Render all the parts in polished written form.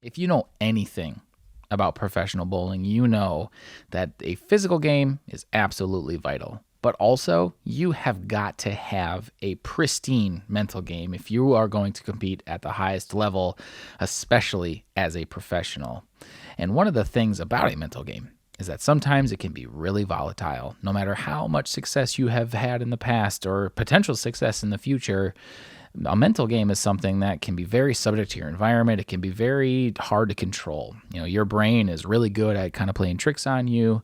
If you know anything about professional bowling, you know that a physical game is absolutely vital. But also, you have got to have a pristine mental game if you are going to compete at the highest level, especially as a professional. And one of the things about a mental game is that sometimes it can be really volatile. No matter how much success you have had in the past or potential success in the future, a mental game is something that can be very subject to your environment. It can be very hard to control. Your brain is really good at kind of playing tricks on you,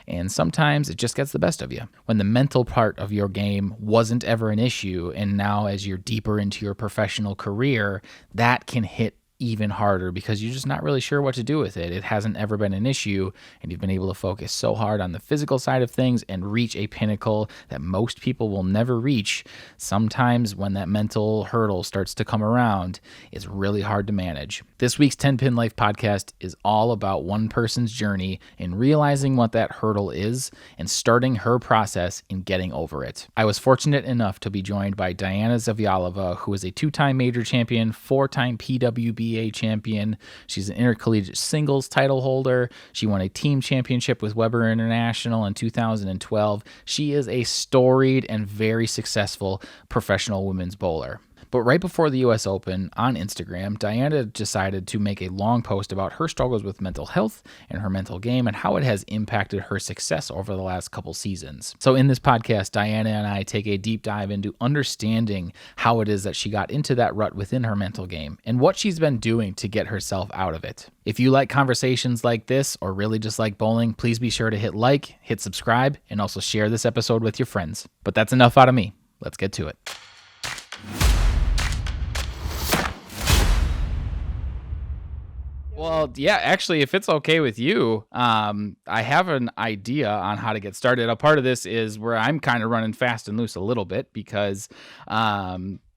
and sometimes it just gets the best of you. When the mental part of your game wasn't ever an issue, and now as you're deeper into your professional career, that can hit even harder because you're just not really sure what to do with it. It hasn't ever been an issue, and you've been able to focus so hard on the physical side of things and reach a pinnacle that most people will never reach. Sometimes when that mental hurdle starts to come around, it's really hard to manage. This week's 10 Pin Life podcast is all about one person's journey in realizing what that hurdle is and starting her process in getting over it. I was fortunate enough to be joined by Diana Zavjalova, who is a 2-time major champion, 4-time PWBA champion. She's an intercollegiate singles title holder. She won a team championship with Weber International in 2012. She is a storied and very successful professional women's bowler. But right before the US Open on Instagram, Diana decided to make a long post about her struggles with mental health and her mental game and how it has impacted her success over the last couple seasons. So in this podcast, Diana and I take a deep dive into understanding how it is that she got into that rut within her mental game and what she's been doing to get herself out of it. If you like conversations like this or really just like bowling, please be sure to hit like, hit subscribe, and also share this episode with your friends. But that's enough out of me. Let's get to it. Well, yeah, actually, if it's okay with you, I have an idea on how to get started. A part of this is where I'm kind of running fast and loose a little bit because,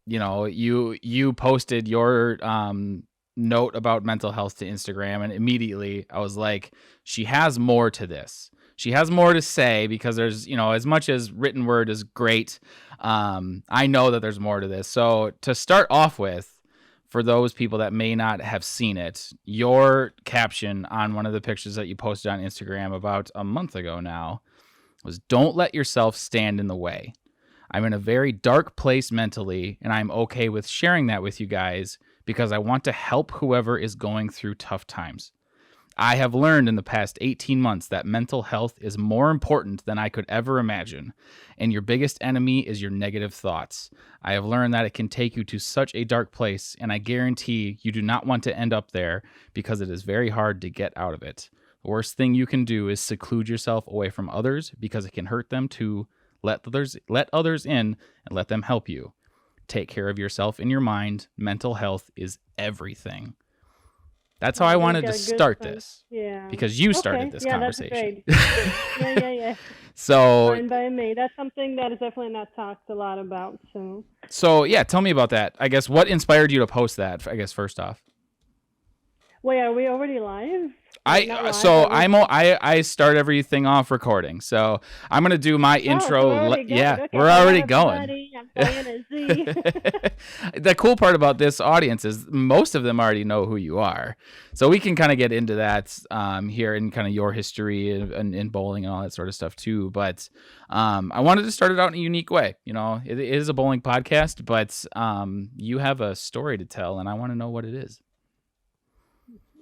you posted your note about mental health to Instagram, and immediately I was like, she has more to this. She has more to say because there's, as much as written word is great, I know that there's more to this. So to start off with, for those people that may not have seen it, your caption on one of the pictures that you posted on Instagram about a month ago now was, "Don't let yourself stand in the way. I'm in a very dark place mentally, and I'm okay with sharing that with you guys because I want to help whoever is going through tough times. I have learned in the past 18 months that mental health is more important than I could ever imagine, and your biggest enemy is your negative thoughts. I have learned that it can take you to such a dark place, and I guarantee you do not want to end up there because it is very hard to get out of it. The worst thing you can do is seclude yourself away from others because it can hurt them to let others in and let them help you. Take care of yourself and your mind. Mental health is everything." That's how I wanted to start this. Yeah. Because you started this conversation. That's great. Yeah. So, fine by me. That's something that is definitely not talked a lot about. So yeah, tell me about that. I guess what inspired you to post that? I guess first off. Wait, are we already live? I start everything off recording. So I'm gonna do my intro. We're already going. The cool part about this audience is most of them already know who you are, so we can kind of get into that here in kind of your history and in bowling and all that sort of stuff too. But I wanted to start it out in a unique way. It is a bowling podcast, but you have a story to tell, and I want to know what it is.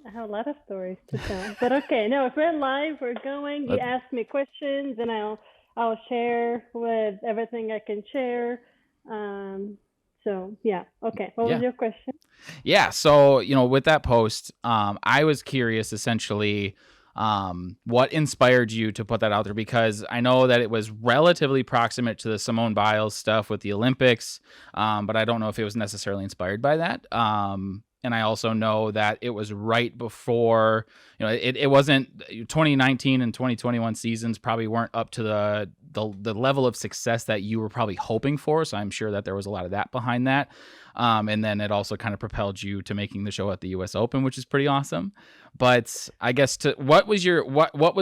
I have a lot of stories to tell, but okay. No, if we're live, we're going. You ask me questions, and I'll share with everything I can share. So yeah, okay. What was your question? Yeah, so with that post, I was curious essentially, what inspired you to put that out there, because I know that it was relatively proximate to the Simone Biles stuff with the Olympics, but I don't know if it was necessarily inspired by that. And I also know that it was right before, it wasn't 2019 and 2021 seasons probably weren't up to the level of success that you were probably hoping for. So I'm sure that there was a lot of that behind that. And then it also kind of propelled you to making the show at the US Open, which is pretty awesome. But I guess what was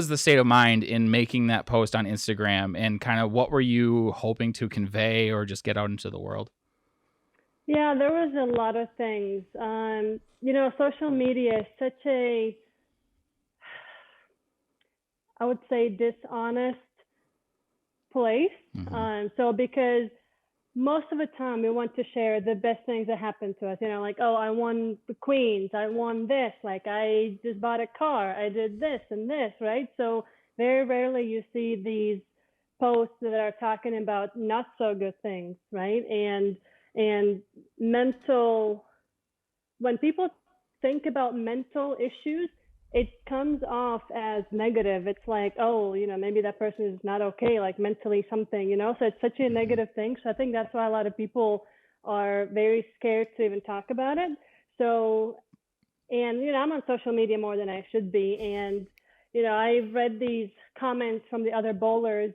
the state of mind in making that post on Instagram, and kind of what were you hoping to convey or just get out into the world? Yeah, there was a lot of things. Social media is such a, I would say, dishonest place. Hmm. So because most of the time we want to share the best things that happened to us, like, oh, I won the Queens, I won this, like I just bought a car, I did this and this, right? So very rarely you see these posts that are talking about not so good things, right? And mental when people think about mental issues, it comes off as negative. It's like, oh, maybe that person is not okay, like mentally something. So it's such a Hmm. negative thing. So I think that's why a lot of people are very scared to even talk about it. So, and, I'm on social media more than I should be. And, I've read these comments from the other bowlers,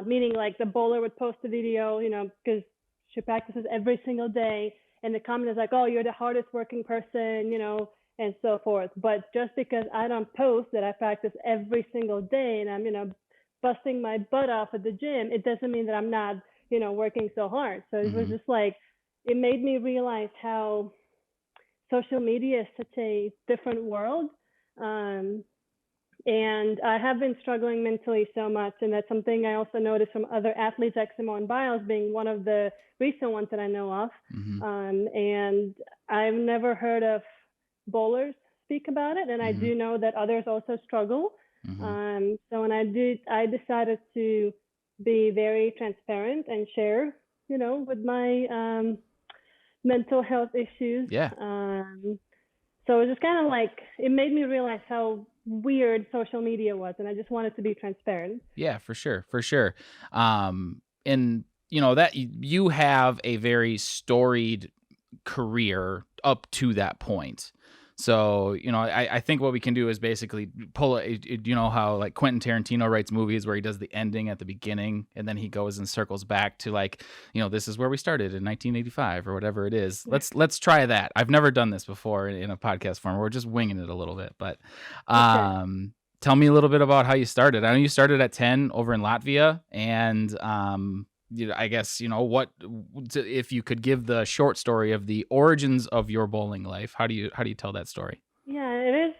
meaning like the bowler would post a video, because she practices every single day. And the comment is like, oh, you're the hardest working person, and so forth. But just because I don't post that I practice every single day and I'm, busting my butt off at the gym, it doesn't mean that I'm not, working so hard. So it was Hmm. just like, it made me realize how social media is such a different world. Um, and I have been struggling mentally so much. And that's something I also noticed from other athletes, like Simone Biles being one of the recent ones that I know of. Hmm. And I've never heard of bowlers speak about it. And I Hmm. do know that others also struggle. Hmm. So when I decided to be very transparent and share, with my mental health issues. Yeah. So it was just kind of like it made me realize how weird social media was, and I just wanted to be transparent. Yeah, for sure, for sure. And that you have a very storied career up to that point. So, I think what we can do is basically pull it, how like Quentin Tarantino writes movies where he does the ending at the beginning and then he goes and circles back to like, this is where we started in 1985 or whatever it is. Let's try that. I've never done this before in a podcast form. We're just winging it a little bit, but Okay. tell me a little bit about how you started. I know you started at 10 over in Latvia and I guess what if you could give the short story of the origins of your bowling life. How do you tell that story? Yeah, it is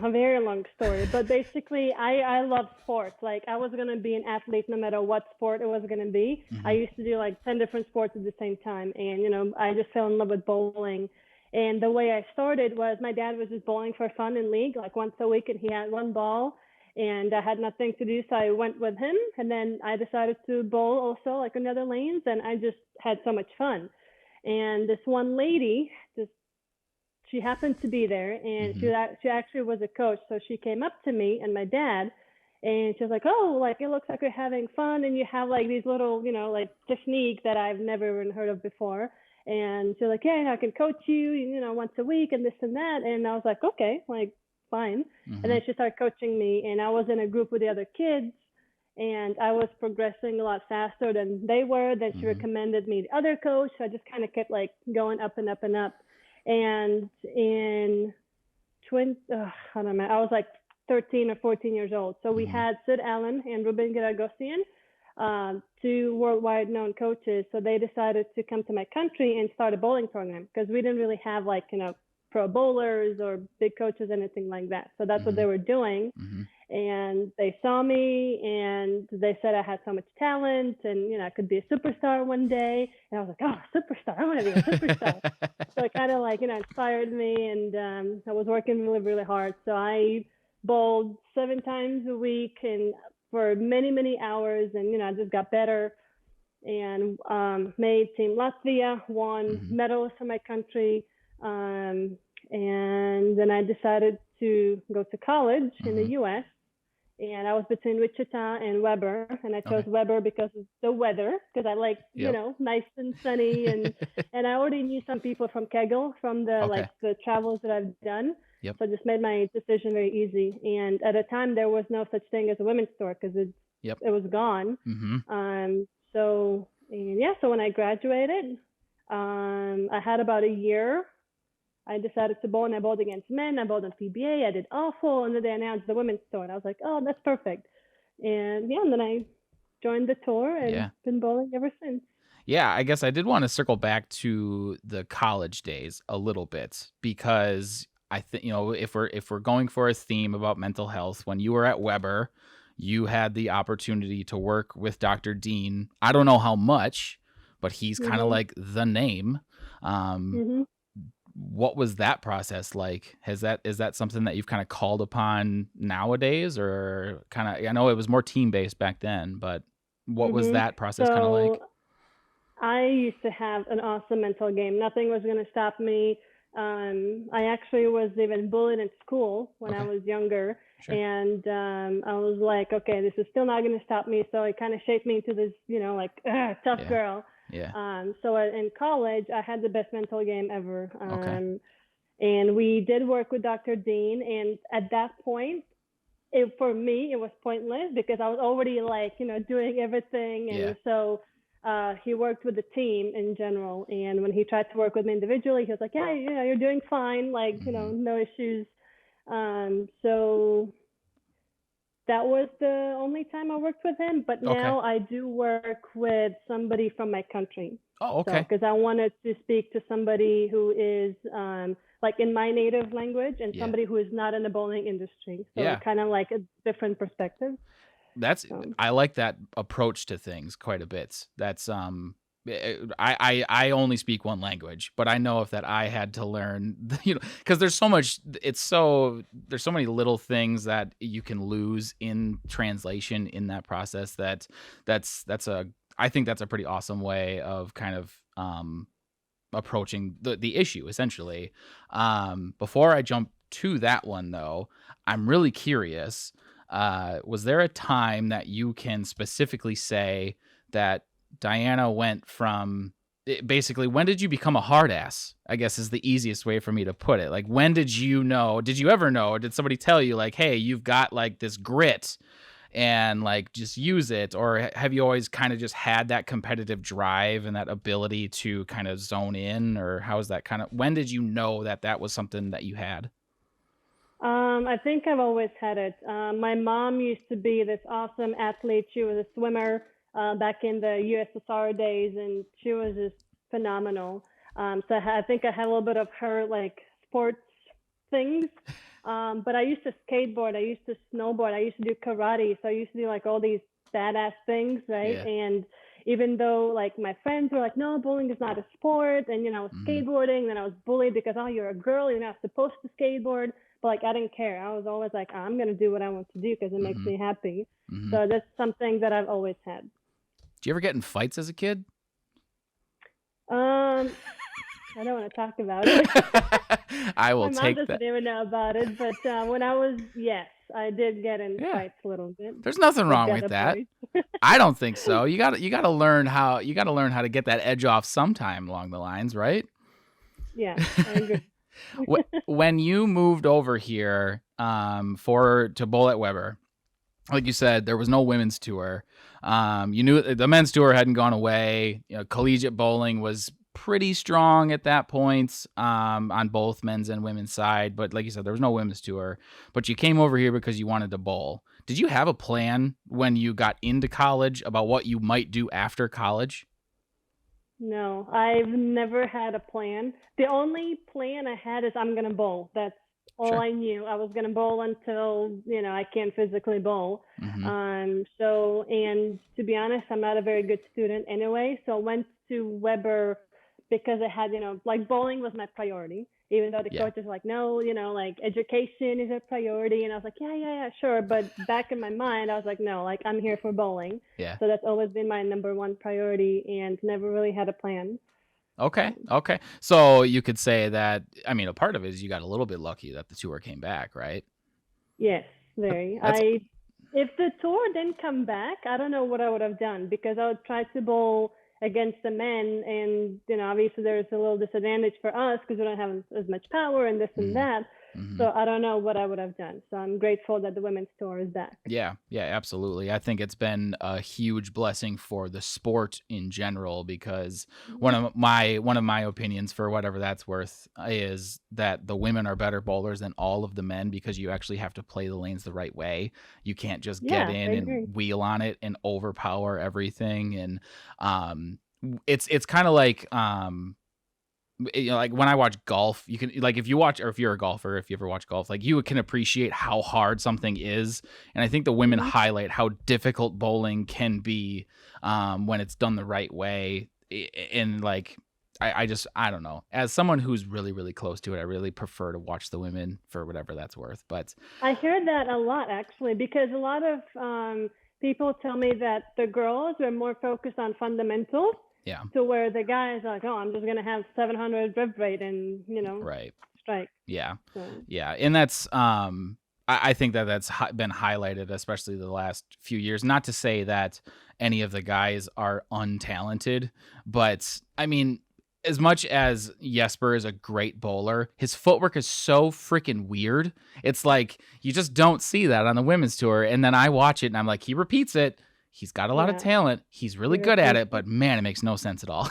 a very long story, but basically, I love sports. Like I was gonna be an athlete no matter what sport it was gonna be. I Hmm. used to do like 10 different sports at the same time, and I just fell in love with bowling. And the way I started was my dad was just bowling for fun in league, like once a week, and he had one ball, and I had nothing to do, so I went with him. And then I decided to bowl also, like in other lanes, and I just had so much fun. And this one lady, just she happened to be there, and Hmm. she actually was a coach. So she came up to me and my dad, and she was like, "Oh, like it looks like you're having fun, and you have like these little, like techniques that I've never even heard of before." And she's like, "Yeah, I can coach you, once a week and this and that." And I was like, "Okay, like fine." And Hmm. then she started coaching me, and I was in a group with the other kids, and I was progressing a lot faster than they were. Then she Hmm. recommended me the other coach. So I just kind of kept like going up and up and up. And in I don't know, I was like 13 or 14 years old. So we Hmm. had Sid Allen and Ruben Garagosian, two worldwide known coaches. So they decided to come to my country and start a bowling program because we didn't really have like, pro bowlers or big coaches, anything like that. So that's what Hmm. they were doing. Hmm. And they saw me and they said I had so much talent and, I could be a superstar one day. And I was like, oh, superstar, I want to be a superstar. So it kind of like, inspired me, and I was working really, really hard. So I bowled 7 times a week and for many, many hours, and I just got better and made Team Latvia, won Hmm. medals for my country, and then I decided to go to college in the Hmm. U.S. And I was between Wichita and Weber, and I chose Okay. Weber because of the weather, because I like Yep. nice and sunny, and I already knew some people from Kegel from the Okay. the travels that I've done, Yep. so it just made my decision very easy. And at the time, there was no such thing as a women's store because Yep. it was gone. Hmm. So and yeah, so when I graduated, I had about a year. I decided to bowl, and I bowled against men. I bowled on PBA. I did awful, and then they announced the women's tour, and I was like, oh, that's perfect. And yeah, and then I joined the tour and Yeah. been bowling ever since. Yeah, I guess I did want to circle back to the college days a little bit because I think, if we're going for a theme about mental health, when you were at Weber, you had the opportunity to work with Dr. Dean. I don't know how much, but he's kind of Mhm. like the name. Um, Mhm. what was that process like? Is that something that you've kind of called upon nowadays, or kind of? I know it was more team based back then, but what was Mhm. that process kind of like? So I used to have an awesome mental game. Nothing was going to stop me. I actually was even bullied in school when I Okay, was younger, sure. and I was like, okay, this is still not going to stop me. So it kind of shaped me into this, like tough Yeah, girl. yeah. So in college, I had the best mental game ever. Okay. And we did work with Dr. Dean, and at that point, for me it was pointless because I was already like doing everything, Yeah. and so he worked with the team in general. And when he tried to work with me individually, he was like, yeah, you're doing fine, like Hmm. no issues. So that was the only time I worked with him. But Okay. now I do work with somebody from my country. Oh, So, okay. because I wanted to speak to somebody who is like in my native language and Yeah. somebody who is not in the bowling industry. So, Yeah. kind of like a different perspective. That's So, I like that approach to things quite a bit. That's I only speak one language, but I know if that I had to learn, because there's so many little things that you can lose in translation in that process. That's I think that's a pretty awesome way of kind of approaching the issue essentially. Before I jump to that one though, I'm really curious. Was there a time that you can specifically say that Diana went from basically, when did you become a hard ass? I guess is the easiest way for me to put it. Like, when did you know? Did you ever know? Or did somebody tell you like, hey, you've got like this grit and like just use it? Or have you always kind of just had that competitive drive and that ability to kind of zone in? Or how is that kind of, when did you know that that was something that you had? I think I've always had it. My mom used to be this awesome athlete. She was a swimmer back in the USSR days, and she was just phenomenal. So I think I had a little bit of her like sports things. But I used to skateboard. I used to snowboard. I used to do karate. So I used to do like all these badass things, right? Yeah. And even though like my friends were like, no, bowling is not a sport, and I was Hmm. skateboarding, then I was bullied because, oh, you're a girl, you're not supposed to skateboard. But like I didn't care. I was always like, I'm gonna do what I want to do because it makes Hmm. me happy. Hmm. So that's something that I've always had. Did you ever get in fights as a kid? Um, I don't want to talk about it. I will My mom take doesn't that. even know about it. But when I was, yes, I did get in Yeah. fights a little bit There's nothing with wrong the with other that. boys. I don't think so. You gotta learn how to get that edge off sometime along the lines, right? Yeah, I agree. When you moved over here for to bowl at Weber, like you said, there was no women's tour. You knew the men's tour hadn't gone away. Collegiate bowling was pretty strong at that point, on both men's and women's side. But like you said, there was no women's tour. But you came over here because you wanted to bowl. Did you have a plan when you got into college about what you might do after college? No, I've never had a plan. The only plan I had is I'm gonna bowl. That's all Sure. I knew. I was gonna bowl until I can't physically bowl. Mm-hmm. So, and to be honest, I'm not a very good student anyway. So I went to Weber because I had like bowling was my priority. Even though the Yeah. coach is like, no, like education is a priority, and I was like, yeah, sure. But back in my mind, I was like, no, like I'm here for bowling. Yeah. So that's always been my number one priority, and never really had a plan. Okay. So, Okay. So you could say that, I mean, a part of it is you got a little bit lucky that the tour came back, right? yes, very. That's If the tour didn't come back, I don't know what I would have done because I would try to bowl against the men, and obviously there's a little disadvantage for us because we don't have as much power and this and mm-hmm. that. Mm-hmm. So I don't know what I would have done. So I'm grateful that the women's tour is back. Yeah, yeah, absolutely. I think it's been a huge blessing for the sport in general because one of my opinions, for whatever that's worth, is that the women are better bowlers than all of the men because you actually have to play the lanes the right way. You can't just get Yeah, I in agree. and wheel on it and overpower everything. And it's kind of like like when I watch golf, you can like if you watch or if you're a golfer, if you ever watch golf, like you can appreciate how hard something is. And I think the women Mm-hmm. highlight how difficult bowling can be when it's done the right way. And like I don't know. As someone who's really, really close to it, I really prefer to watch the women for whatever that's worth. But I hear that a lot actually, because a lot of people tell me that the girls are more focused on fundamentals, yeah, to where the guys are like, oh, I'm just gonna have 700 rev rate and right. strike. Yeah. So Yeah. And that's, I think that that's been highlighted, especially the last few years. Not to say that any of the guys are untalented, but I mean, as much as Jesper is a great bowler, his footwork is so freaking weird. It's like you just don't see that on the women's tour. And then I watch it and I'm like, he repeats it. He's got a lot of yeah, talent. He's really good at it, but man, it makes no sense at all.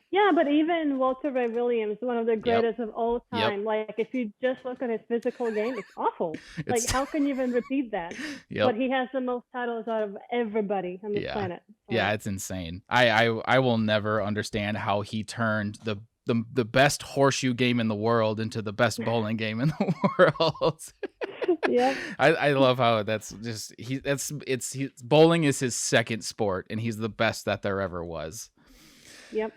yeah, but even Walter Ray Williams, one of the Yep. greatest of all Yep. time, like if you just look at his physical game, it's awful. Like It's, how can you even repeat that? yep. But he has the most titles out of everybody on this Yeah. planet. So, Yeah, it's insane. I will never understand how he turned the best horseshoe game in the world into the best bowling game in the world. yep. I love how that's just bowling is his second sport and he's the best that there ever was. Yep.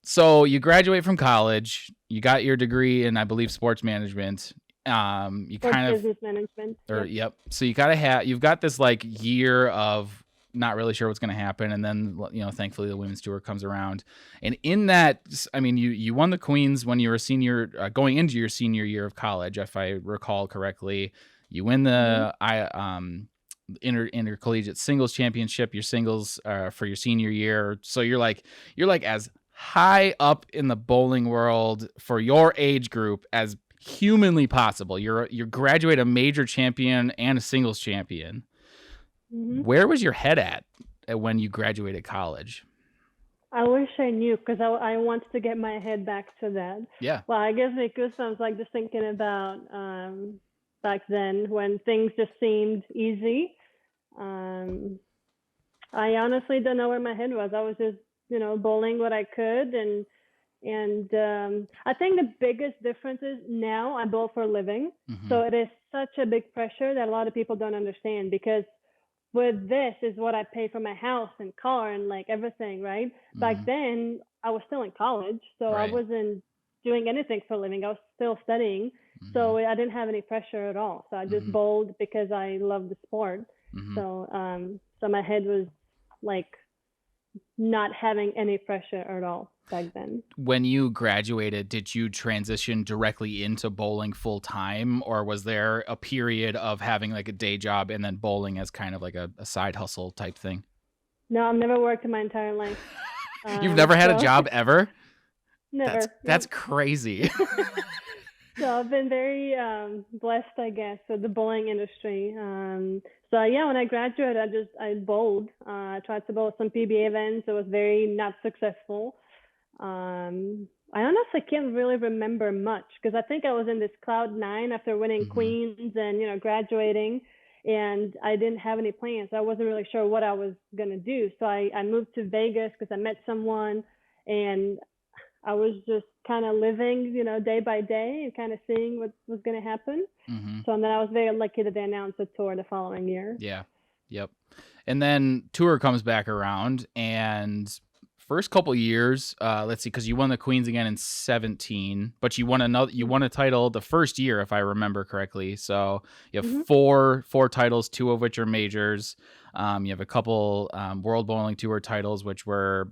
So you graduate from college, you got your degree in I believe sports management. You Or kind of business management. or Yep. yep. So you've got this like year of not really sure what's going to happen, and then thankfully the women's tour comes around, and in that, I mean, you won the Queens when you were a senior, going into your senior year of college, if I recall correctly. You win the intercollegiate singles championship, your singles for your senior year. So you're like as high up in the bowling world for your age group as humanly possible. You graduate a major champion and a singles champion. Mm-hmm. Where was your head at when you graduated college? I wish I knew, because I want to get my head back to that. Yeah. Well, I guess it goosebumps, like just thinking about back then when things just seemed easy. I honestly don't know where my head was. I was just, bowling what I could, and I think the biggest difference is now I bowl for a living, so it is such a big pressure that a lot of people don't understand, because with this is what I pay for my house and car and like everything, right? Back then I was still in college, so Right. I wasn't doing anything for a living. I was still studying, so I didn't have any pressure at all. So I just bowled because I love the sport. So so my head was like not having any pressure at all back then. When you graduated, did you transition directly into bowling full time, or was there a period of having like a day job and then bowling as kind of like a side hustle type thing? No, I've never worked in my entire life. You've never had a job ever? Never. That's crazy. So I've been very blessed, I guess, with the bowling industry. So yeah, when I graduated, I bowled. I tried to bowl some PBA events. It was very not successful. I honestly can't really remember much, because I think I was in this cloud nine after winning Queens and graduating, and I didn't have any plans. I wasn't really sure what I was gonna do. So I moved to Vegas because I met someone, and I was just kind of living, day by day and kind of seeing what was going to happen. So and then I was very lucky that they announced a tour the following year. Yeah. Yep. And then tour comes back around, and first couple years, let's see, because you won the Queens again in 2017, but you won a title the first year, if I remember correctly. So you have four titles, two of which are majors. You have a couple World Bowling Tour titles, which were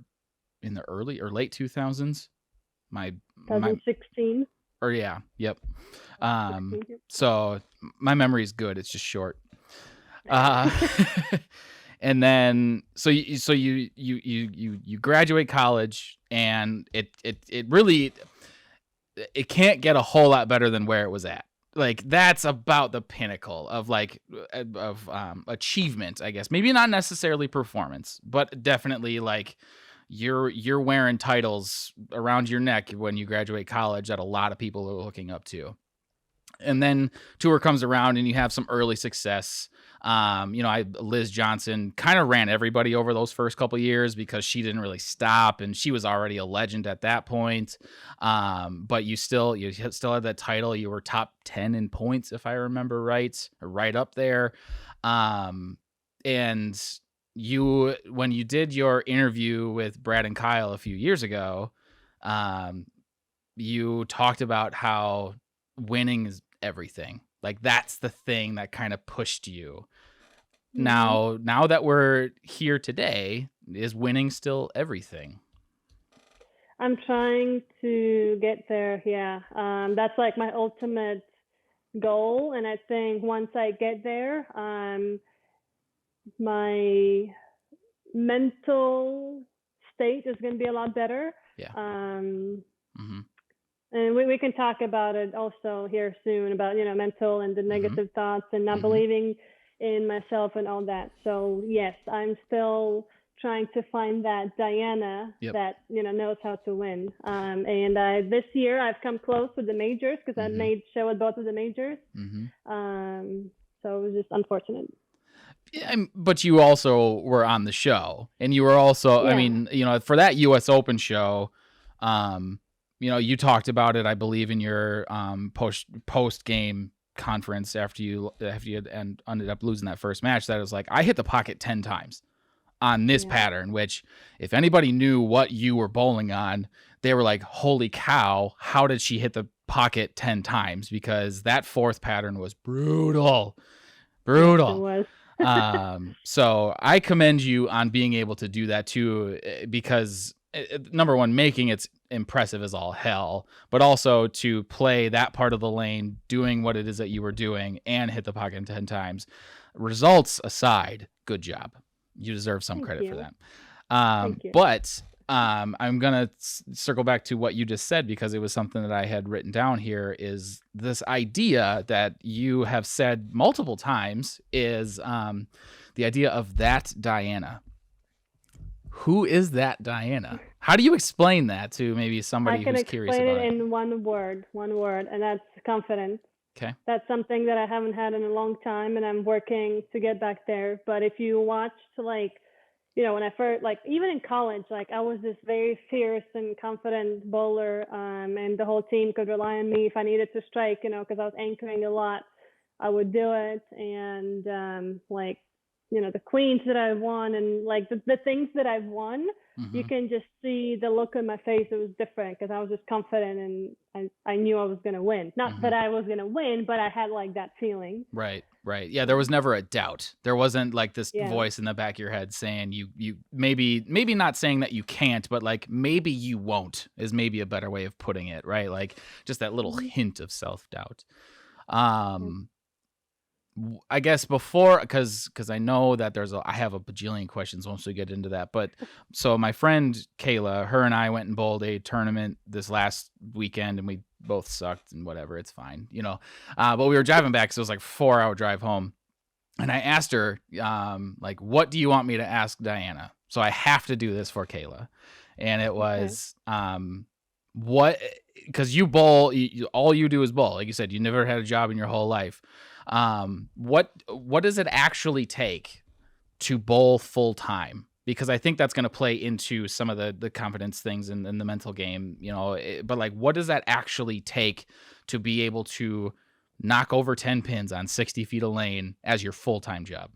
in the early or late 2000s. 2016. Or yeah, yep. So my memory is good. It's just short. And then so you graduate college, and it really can't get a whole lot better than where it was at. Like that's about the pinnacle of achievement, I guess. Maybe not necessarily performance, but definitely like you're wearing titles around your neck when you graduate college that a lot of people are looking up to. And then tour comes around and you have some early success. Liz Johnson kind of ran everybody over those first couple years because she didn't really stop, and she was already a legend at that point. But you still had that title. You were top 10 in points, if I remember right, or right up there. And when you did your interview with Brad and Kyle a few years ago, you talked about how winning is everything. Like, that's the thing that kind of pushed you. Now that we're here today, is winning still everything? I'm trying to get there. Yeah. That's like my ultimate goal. And I think once I get there, my mental state is going to be a lot better. Yeah. And we can talk about it also here soon about, mental and the negative thoughts and not believing in myself and all that. So yes, I'm still trying to find that Diana that, knows how to win. And this year I've come close with the majors because I made show at both of the majors. So it was just unfortunate. Yeah, but you also were on the show, and you were also, I mean, for that US Open show, you talked about it, I believe, in your post game conference after you had ended up losing that first match. That it was like, I hit the pocket 10 times on this pattern, which if anybody knew what you were bowling on, they were like, holy cow, how did she hit the pocket 10 times? Because that fourth pattern was brutal. Yes, it was. So I commend you on being able to do that too, because number one, making it's impressive as all hell, but also to play that part of the lane, doing what it is that you were doing, and hit the pocket 10 times. Results aside, good job. You deserve some credit for that. Thank you. But I'm going to circle back to what you just said, because it was something that I had written down here, is this idea that you have said multiple times is the idea of that Diana. Who is that Diana? How do you explain that to maybe somebody who's curious about it? I can explain it in one word, and that's confidence. Okay. That's something that I haven't had in a long time, and I'm working to get back there. But if you watched, when I first, even in college, I was this very fierce and confident bowler, and the whole team could rely on me if I needed to strike, because I was anchoring a lot. I would do it, and the queens that I won and the things that I've won, you can just see the look on my face. It was different because I was just confident and I knew I was going to win. Not that I was going to win, but I had that feeling. Right. Yeah, there was never a doubt. There wasn't this voice in the back of your head saying you maybe not saying that you can't, but maybe you won't is maybe a better way of putting it, right? Just that little hint of self-doubt. I guess before, because I know that I have a bajillion questions once we get into that. But so my friend Kayla, her and I went and bowled a tournament this last weekend, and we both sucked and whatever. It's fine, But we were driving back, so it was 4-hour drive home. And I asked her, what do you want me to ask Diana? So I have to do this for Kayla. And it was, what, because you bowl, all you do is bowl. Like you said, you never had a job in your whole life. What does it actually take to bowl full time? Because I think that's going to play into some of the confidence things in the mental game, but what does that actually take to be able to knock over 10 pins on 60 feet of lane as your full-time job?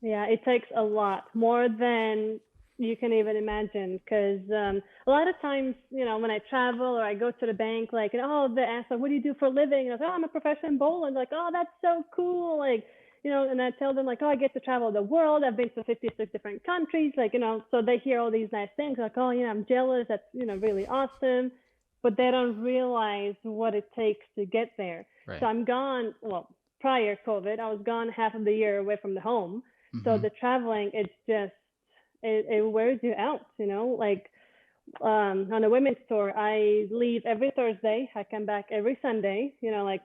Yeah, it takes a lot more than you can even imagine, because a lot of times, when I travel or I go to the bank, they ask, what do you do for a living? And I say, I'm a professional bowler. And oh, that's so cool. And I tell them I get to travel the world. I've been to 56 different countries, so they hear all these nice things oh, I'm jealous. That's, really awesome. But they don't realize what it takes to get there. Right. So I'm gone. Well, prior COVID, I was gone half of the year away from the home. So the traveling, it's just, it wears you out, on a women's tour, I leave every Thursday. I come back every Sunday,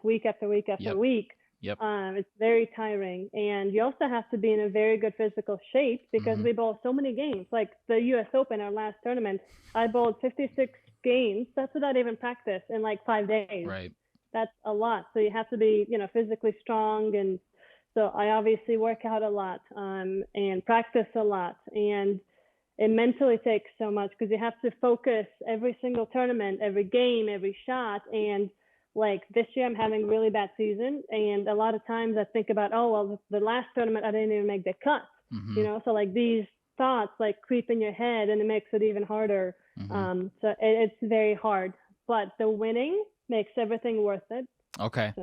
week after week after week. Yep. It's very tiring. And you also have to be in a very good physical shape because we bowl so many games. The US Open, our last tournament, I bowled 56 games. That's without even practice in 5 days. Right. that's a lot. So you have to be, physically strong. And so I obviously work out a lot, and practice a lot. And it mentally takes so much because you have to focus every single tournament, every game, every shot. And like this year, I'm having a really bad season. And a lot of times I think about, oh, well, the last tournament, I didn't even make the cut, so like these thoughts like creep in your head and it makes it even harder. So it's very hard, but the winning makes everything worth it. Okay.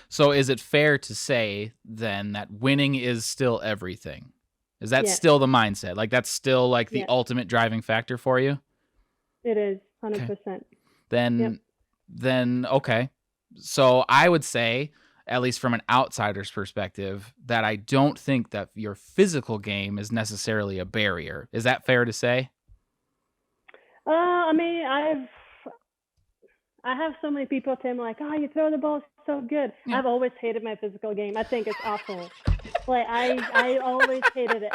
So is it fair to say then that winning is still everything? Is that still the mindset? Like that's still like the ultimate driving factor for you? It is 100%. Okay. Then okay. So I would say, at least from an outsider's perspective, that I don't think that your physical game is necessarily a barrier. Is that fair to say? I mean, I have so many people tell me like, "Oh, you throw the ball so good." Yeah. I've always hated my physical game. I think it's awful. Like I always hated it.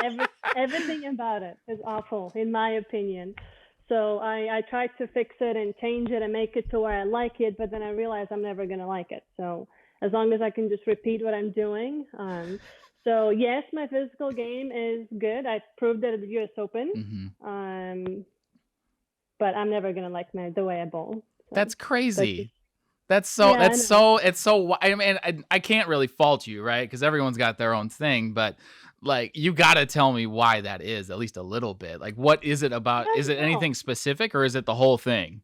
Everything about it is awful, in my opinion. So I tried to fix it and change it and make it to where I like it, but then I realized I'm never gonna like it. So as long as I can just repeat what I'm doing. So yes, my physical game is good. I proved it at the U.S. Open. But I'm never gonna like the way I bowl. So. That's crazy. I mean, I can't really fault you, right? Because everyone's got their own thing, but like you got to tell me why that is, at least a little bit. Like, what is it about? Is it anything specific, or is it the whole thing?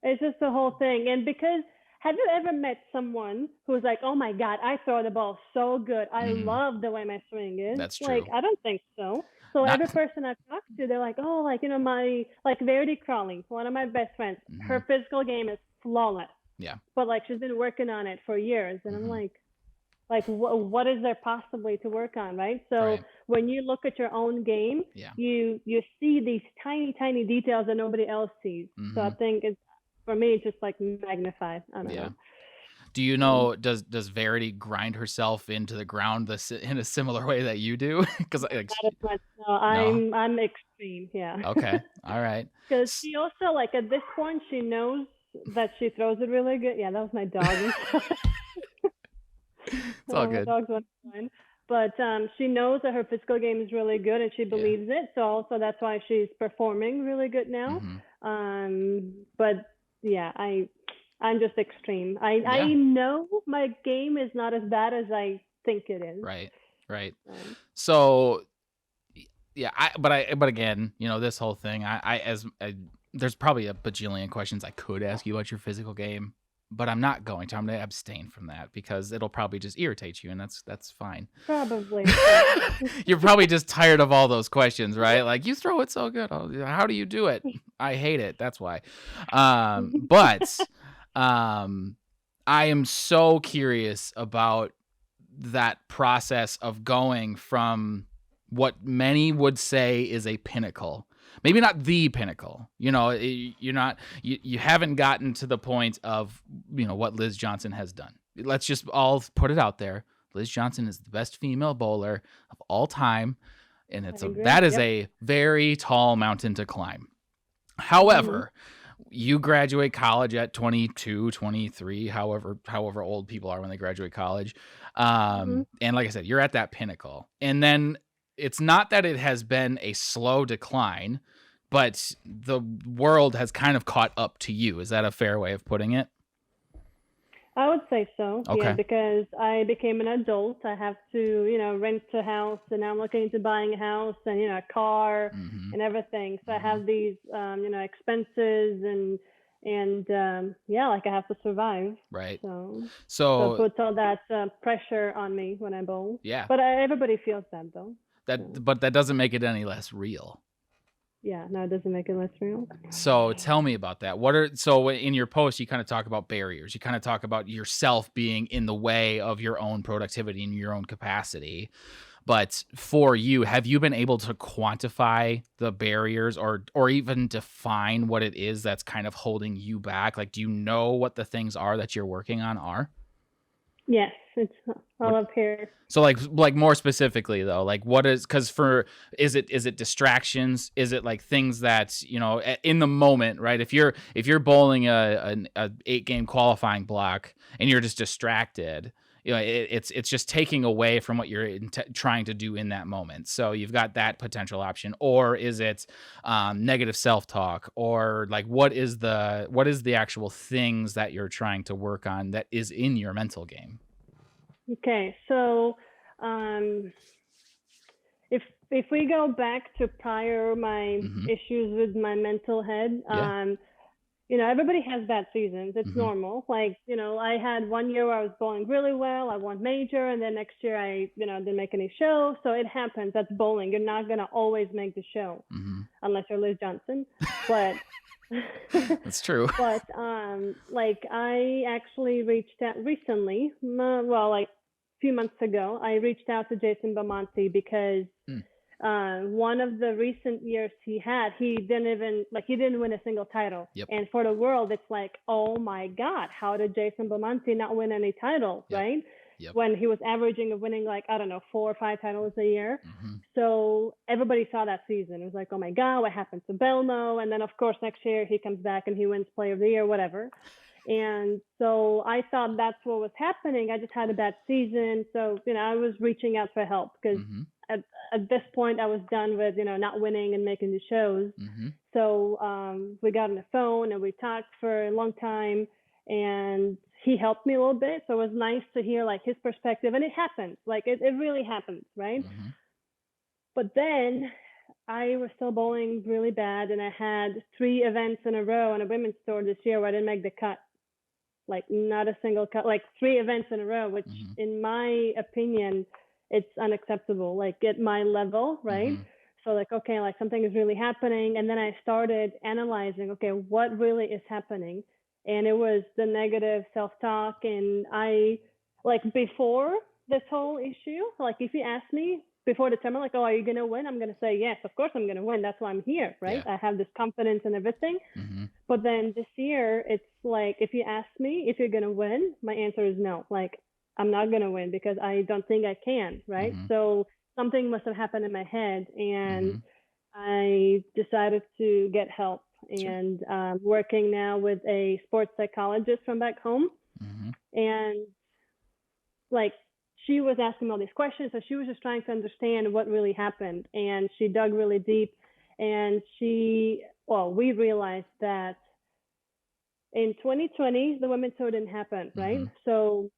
It's just the whole thing. And because have you ever met someone who's like, "Oh my God, I throw the ball so good. I love the way my swing is." That's true. Like, I don't think so. So every person I've talked to, they're like, "Oh, like my Verity Crawley, one of my best friends, her physical game is flawless." Yeah. But like she's been working on it for years, and I'm like what is there possibly to work on, right? So when you look at your own game, you see these tiny details that nobody else sees. So I think it's for me, it's just like magnified. I don't know. Do you know, does Verity grind herself into the ground in a similar way that you do? Because I'm extreme. Yeah. Okay. All right. Because she also like at this point she knows that she throws it really good. Yeah, that was my dog. It's all good. My dog's fine. But she knows that her physical game is really good and she believes it. So also that's why she's performing really good now. But yeah, I'm just extreme. I know my game is not as bad as I think it is. Right. So yeah, but again, this whole thing, there's probably a bajillion questions I could ask you about your physical game, but I'm not going to. I'm going to abstain from that because it'll probably just irritate you, and that's fine. Probably. You're probably just tired of all those questions, right? Like, you throw it so good. Oh, how do you do it? I hate it. That's why. But I am so curious about that process of going from what many would say is a pinnacle. Maybe not the pinnacle, you haven't gotten to the point of, what Liz Johnson has done. Let's just all put it out there. Liz Johnson is the best female bowler of all time. And that is a very tall mountain to climb. However, you graduate college at 22, 23, however old people are when they graduate college. And like I said, you're at that pinnacle. And then it's not that it has been a slow decline, but the world has kind of caught up to you. Is that a fair way of putting it? I would say so. Okay. Yeah, because I became an adult. I have to, rent a house, and now I'm looking into buying a house and, a car and everything. So I have these, expenses and I have to survive. Right. So it puts all that pressure on me when I bowl. Yeah. But everybody feels that though. But that doesn't make it any less real. Yeah, no, it doesn't make it less real. So tell me about that. So in your post, you kind of talk about barriers. You kind of talk about yourself being in the way of your own productivity and your own capacity. But for you, have you been able to quantify the barriers or even define what it is that's kind of holding you back? Like, do you know what the things are that you're working on are? Yes, It's all up here. So like more specifically though, like what is, because for is it distractions? Is it like things that, you know, in the moment, right? If you're bowling a 8-game qualifying block and you're just distracted, you know, it's just taking away from what you're trying to do in that moment. So you've got that potential option. Or is it negative self-talk? Or like what is the actual things that you're trying to work on that is in your mental game? Okay, so if we go back to prior my issues with my mental head, you know, everybody has bad seasons. It's normal. Like, you know, I had one year where I was bowling really well. I won major, and then next year I, you know, didn't make any show. So it happens. That's bowling. You're not gonna always make the show unless you're Liz Johnson. But that's true. But like I actually reached out recently. Well, like a few months ago, I reached out to Jason Belmonte because one of the recent years he didn't win a single title. Yep. And for the world, it's like, oh my God, how did Jason Belmonte not win any titles, right? Yep. When he was averaging of winning like, I don't know, 4 or 5 titles a year. So everybody saw that season. It was like, oh my God, what happened to Belmo? And then of course next year he comes back and he wins Player of the Year, whatever. And so I thought that's what was happening. I just had a bad season. So, you know, I was reaching out for help because at this point I was done with, you know, not winning and making the shows. So we got on the phone and we talked for a long time, and he helped me a little bit. So it was nice to hear like his perspective, and it happens. Like it really happens, right? But then I was still bowling really bad, and I had 3 events in a row on a women's tour this year where I didn't make the cut. Like not a single cut, like 3 events in a row, which in my opinion, it's unacceptable, like at my level, right? So like, okay, like something is really happening. And then I started analyzing, okay, what really is happening? And it was the negative self-talk. And I, like before this whole issue, like if you ask me before the tournament, like, oh, are you going to win? I'm going to say, yes, of course I'm going to win. That's why I'm here, right? I have this confidence and everything. But then this year, it's like, if you ask me if you're going to win, my answer is no. Like, I'm not going to win because I don't think I can, right? So something must have happened in my head, and I decided to get help. And working now with a sports psychologist from back home. And like, she was asking all these questions. So she was just trying to understand what really happened. And she dug really deep. And we realized that in 2020, the women's tour didn't happen, right? So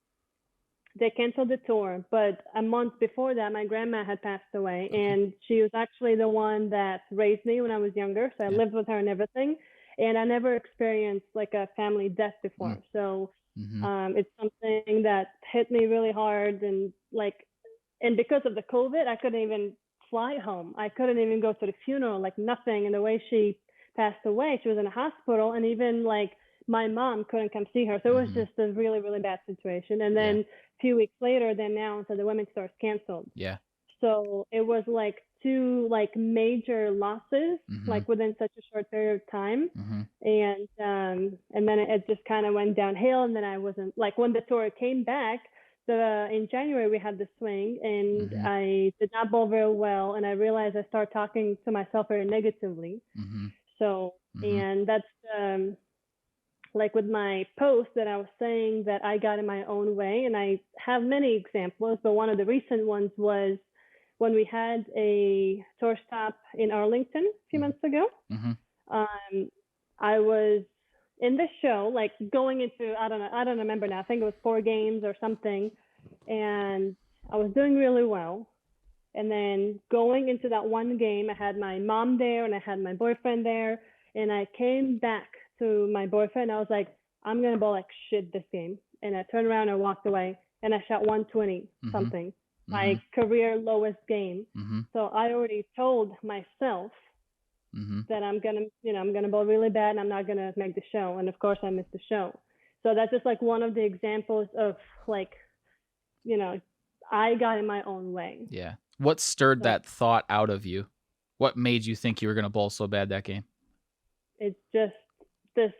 they canceled the tour. But a month before that, my grandma had passed away. And she was actually the one that raised me when I was younger. So I lived with her and everything. And I never experienced like a family death before. So it's something that hit me really hard. And because of the COVID, I couldn't even fly home. I couldn't even go to the funeral, like nothing. And the way she passed away, she was in a hospital, and even like my mom couldn't come see her. So it was just a really, really bad situation. And then a few weeks later, they announced that the women's tour is canceled. So it was like 2 like major losses, like within such a short period of time. And then it just kind of went downhill. And then I wasn't like, when the tour came back, in January we had the swing, and I did not bowl very well, and I realized I started talking to myself very negatively. So and that's like with my post that I was saying that I got in my own way, and I have many examples, but one of the recent ones was when we had a tour stop in Arlington a few months ago. I was in the show, like going into, I don't remember now, I think it was 4 games or something, and I was doing really well. And then going into that one game, I had my mom there and I had my boyfriend there, and I came back to my boyfriend. I was like, I'm gonna bowl like shit this game. And I turned around and walked away, and I shot 120 something, my career lowest game. So I already told myself that I'm gonna bowl really bad and I'm not gonna make the show. And of course I missed the show. So that's just like one of the examples of like, you know, I got in my own way. Yeah. What stirred that thought out of you? What made you think you were gonna bowl so bad that game? It's just this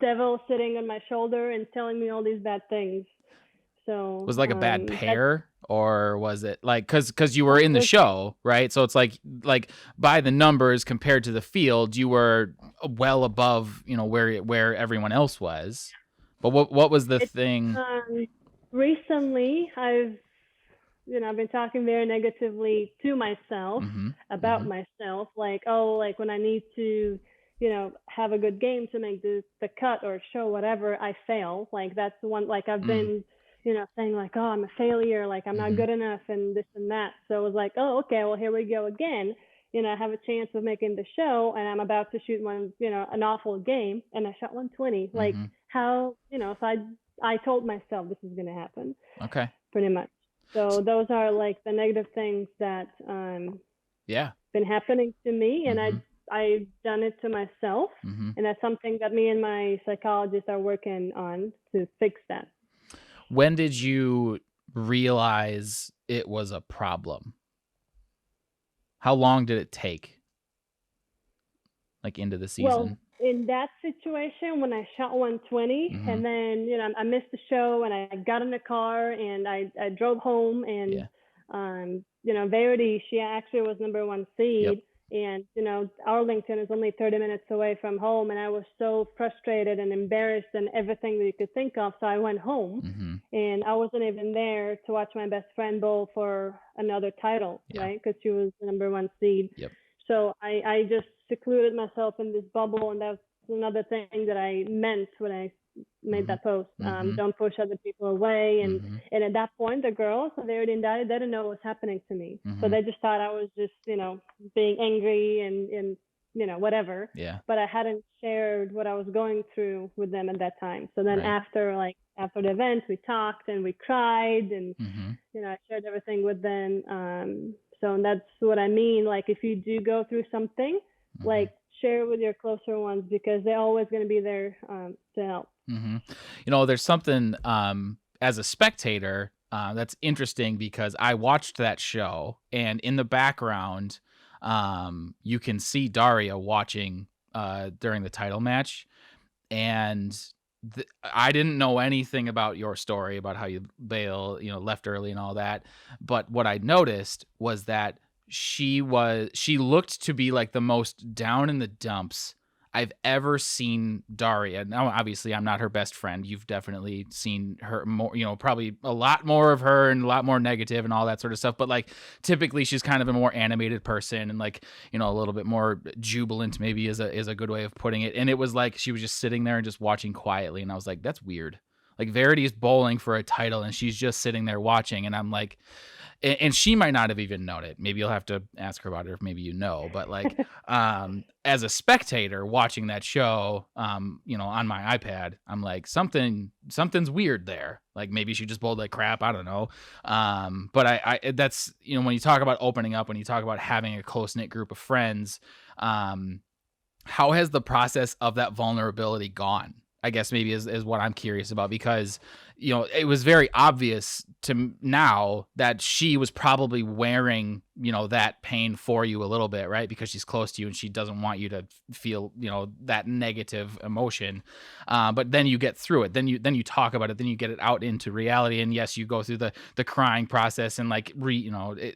devil sitting on my shoulder and telling me all these bad things. So Was it like a bad that pair, or was it like because you were no, in the show, right? So it's like by the numbers compared to the field, you were well above, where everyone else was. But what was the it's thing? recently I've been talking very negatively to myself Mm-hmm. about Mm-hmm. myself, like, oh, like when I need to, have a good game to make the cut or show whatever, I fail. Like that's the one, like I've Mm, been, saying like, oh, I'm a failure, like I'm not mm-hmm. good enough and this and that. So it was like, oh, okay, well, here we go again. I have a chance of making the show and I'm about to shoot an awful game and I shot 120. Like Mm-hmm. how, so I told myself this is going to happen Okay. pretty much. So those are like the negative things that Yeah. been happening to me, and Mm-hmm. I've done it to myself, Mm-hmm. and that's something that me and my psychologist are working on to fix that. When did you realize it was a problem? How long did it take? Like into the Well, season? in that situation, when I shot 120, Mm-hmm. and then I missed the show, and I got in the car, and I drove home, and Yeah. Verity, she actually was number one Yep. seed, and Arlington is only 30 minutes away from home, and I was so frustrated and embarrassed and everything that you could think of, so I went home. Mm-hmm. And I wasn't even there to watch my best friend bowl for another title, Yeah. right? Because she was the number one seed. Yep. So I just secluded myself in this bubble, and that's another thing that I meant when I made Mm-hmm. that post. Mm-hmm. Don't push other people away, and Mm-hmm. and at that point, the girls, they already died. They didn't know what was happening to me, so Mm-hmm. they just thought I was just being angry and whatever. Yeah. But I hadn't shared what I was going through with them at that time. So then Right. after the event, we talked and we cried, and Mm-hmm. I shared everything with them. So that's what I mean. Like if you do go through something, Mm-hmm. like share with your closer ones because they're always going to be there to help. Mm-hmm. There's something as a spectator that's interesting because I watched that show, and in the background, you can see Daria watching during the title match, and I didn't know anything about your story about how you left early and all that, but what I noticed was that she looked to be like the most down in the dumps I've ever seen Daria. Now, obviously, I'm not her best friend. You've definitely seen her more, probably a lot more of her and a lot more negative and all that sort of stuff. But like, typically, she's kind of a more animated person and like, a little bit more jubilant, maybe is a good way of putting it. And it was like she was just sitting there and just watching quietly, and I was like, that's weird. Like Verity's bowling for a title, and she's just sitting there watching, and I'm like, and she might not have even known it. Maybe you'll have to ask her about it if maybe but like as a spectator watching that show on my iPad, I'm like, something's weird there. Like maybe she just bowled like crap, I don't know. But I that's when you talk about opening up, when you talk about having a close-knit group of friends, how has the process of that vulnerability gone? I guess maybe is what I'm curious about, because it was very obvious to now that she was probably wearing that pain for you a little bit, right? Because she's close to you and she doesn't want you to feel that negative emotion. But then you get through it. Then you talk about it. Then you get it out into reality. And yes, you go through the crying process and like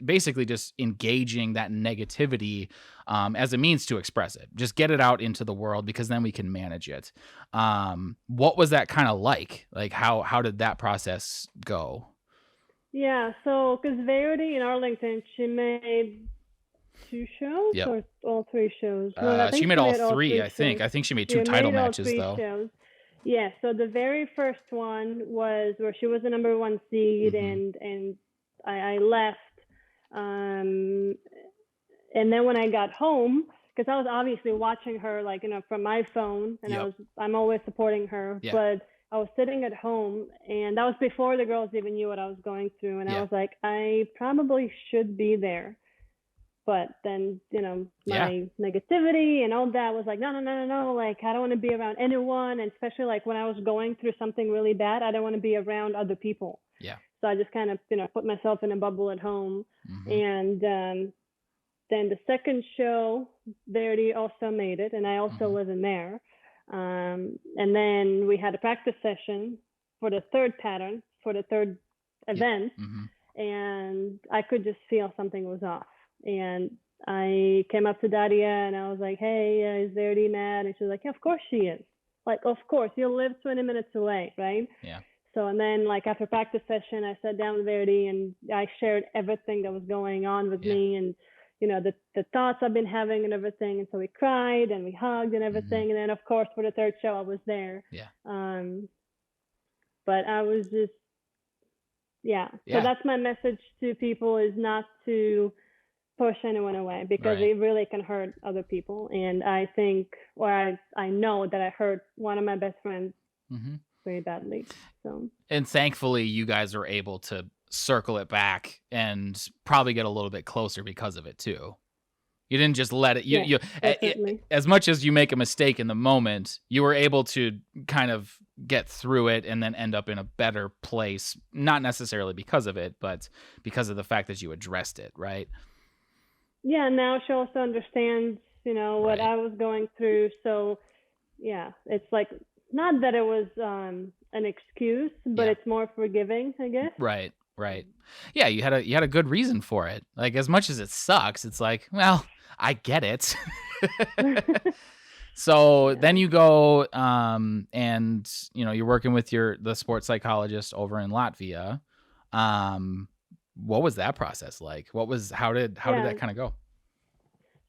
basically just engaging that negativity as a means to express it. Just get it out into the world, because then we can manage it. What was that kind of like? Like how did that process go? Yeah, so because Verity in Arlington, she made 2 shows Yep. or all 3 shows? No, I think She made all all three, three I think. shows. I think she made She 2 title made all matches three though. shows. Yeah, so the very first one was where she was the number one seed, and I left. Um, and then when I got home, because I was obviously watching her like from my phone, and Yep. I'm always supporting her, Yeah. but I was sitting at home, and that was before the girls even knew what I was going through, and Yeah. I was like, I probably should be there. But then, my negativity and all that was like, no. Like, I don't want to be around anyone. And especially like when I was going through something really bad, I don't want to be around other people. Yeah. So I just kind of, put myself in a bubble at home. Mm-hmm. And then the second show, Verity also made it. And I also wasn't there. And then we had a practice session for the third pattern. for the third event, Mm-hmm. and I could just feel something was off. And I came up to Daria and I was like, hey, is Verdi mad? And she was like, yeah, of course she is. Like, of course, you live 20 minutes away, right? Yeah. So, and then like after practice session, I sat down with Verdi and I shared everything that was going on with me and, the thoughts I've been having and everything. And so we cried and we hugged and everything. Mm-hmm. And then of course for the third show, I was there. Yeah. But I was just, yeah. So that's my message to people, is not to push anyone away, because it really can hurt other people. And I think, or I know that I hurt one of my best friends very badly. So, and thankfully you guys are able to circle it back and probably get a little bit closer because of it too. You didn't just let it, as much as you make a mistake in the moment, you were able to kind of get through it and then end up in a better place, not necessarily because of it, but because of the fact that you addressed it, right? Yeah, now she also understands, what I was going through. So, yeah, it's like, not that it was an excuse, but it's more forgiving, I guess. Right. Yeah, you had a good reason for it. Like, as much as it sucks, it's like, well, I get it. So then you go and you're working with the sports psychologist over in Latvia. What was that process like? How did that kind of go?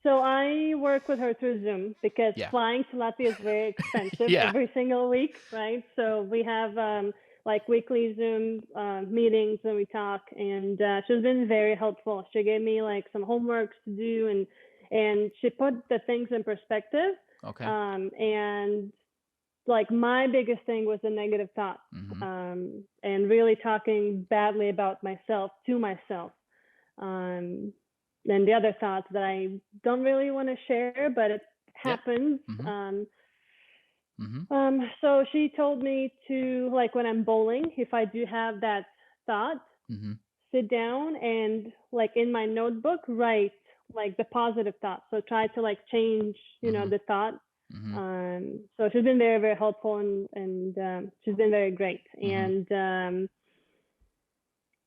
So I work with her through Zoom, because flying to Latvia is very expensive every single week, right? So we have like weekly Zoom meetings and we talk, and she's been very helpful. She gave me like some homeworks to do, and she put the things in perspective. Okay. And like my biggest thing was the negative thoughts, and really talking badly about myself to myself. And the other thoughts that I don't really want to share, but it happens. So she told me to, like, when I'm bowling, if I do have that thought, sit down and, like, in my notebook, write like the positive thoughts. So try to like change, the thought. So she's been very, very helpful, and she's been very great. And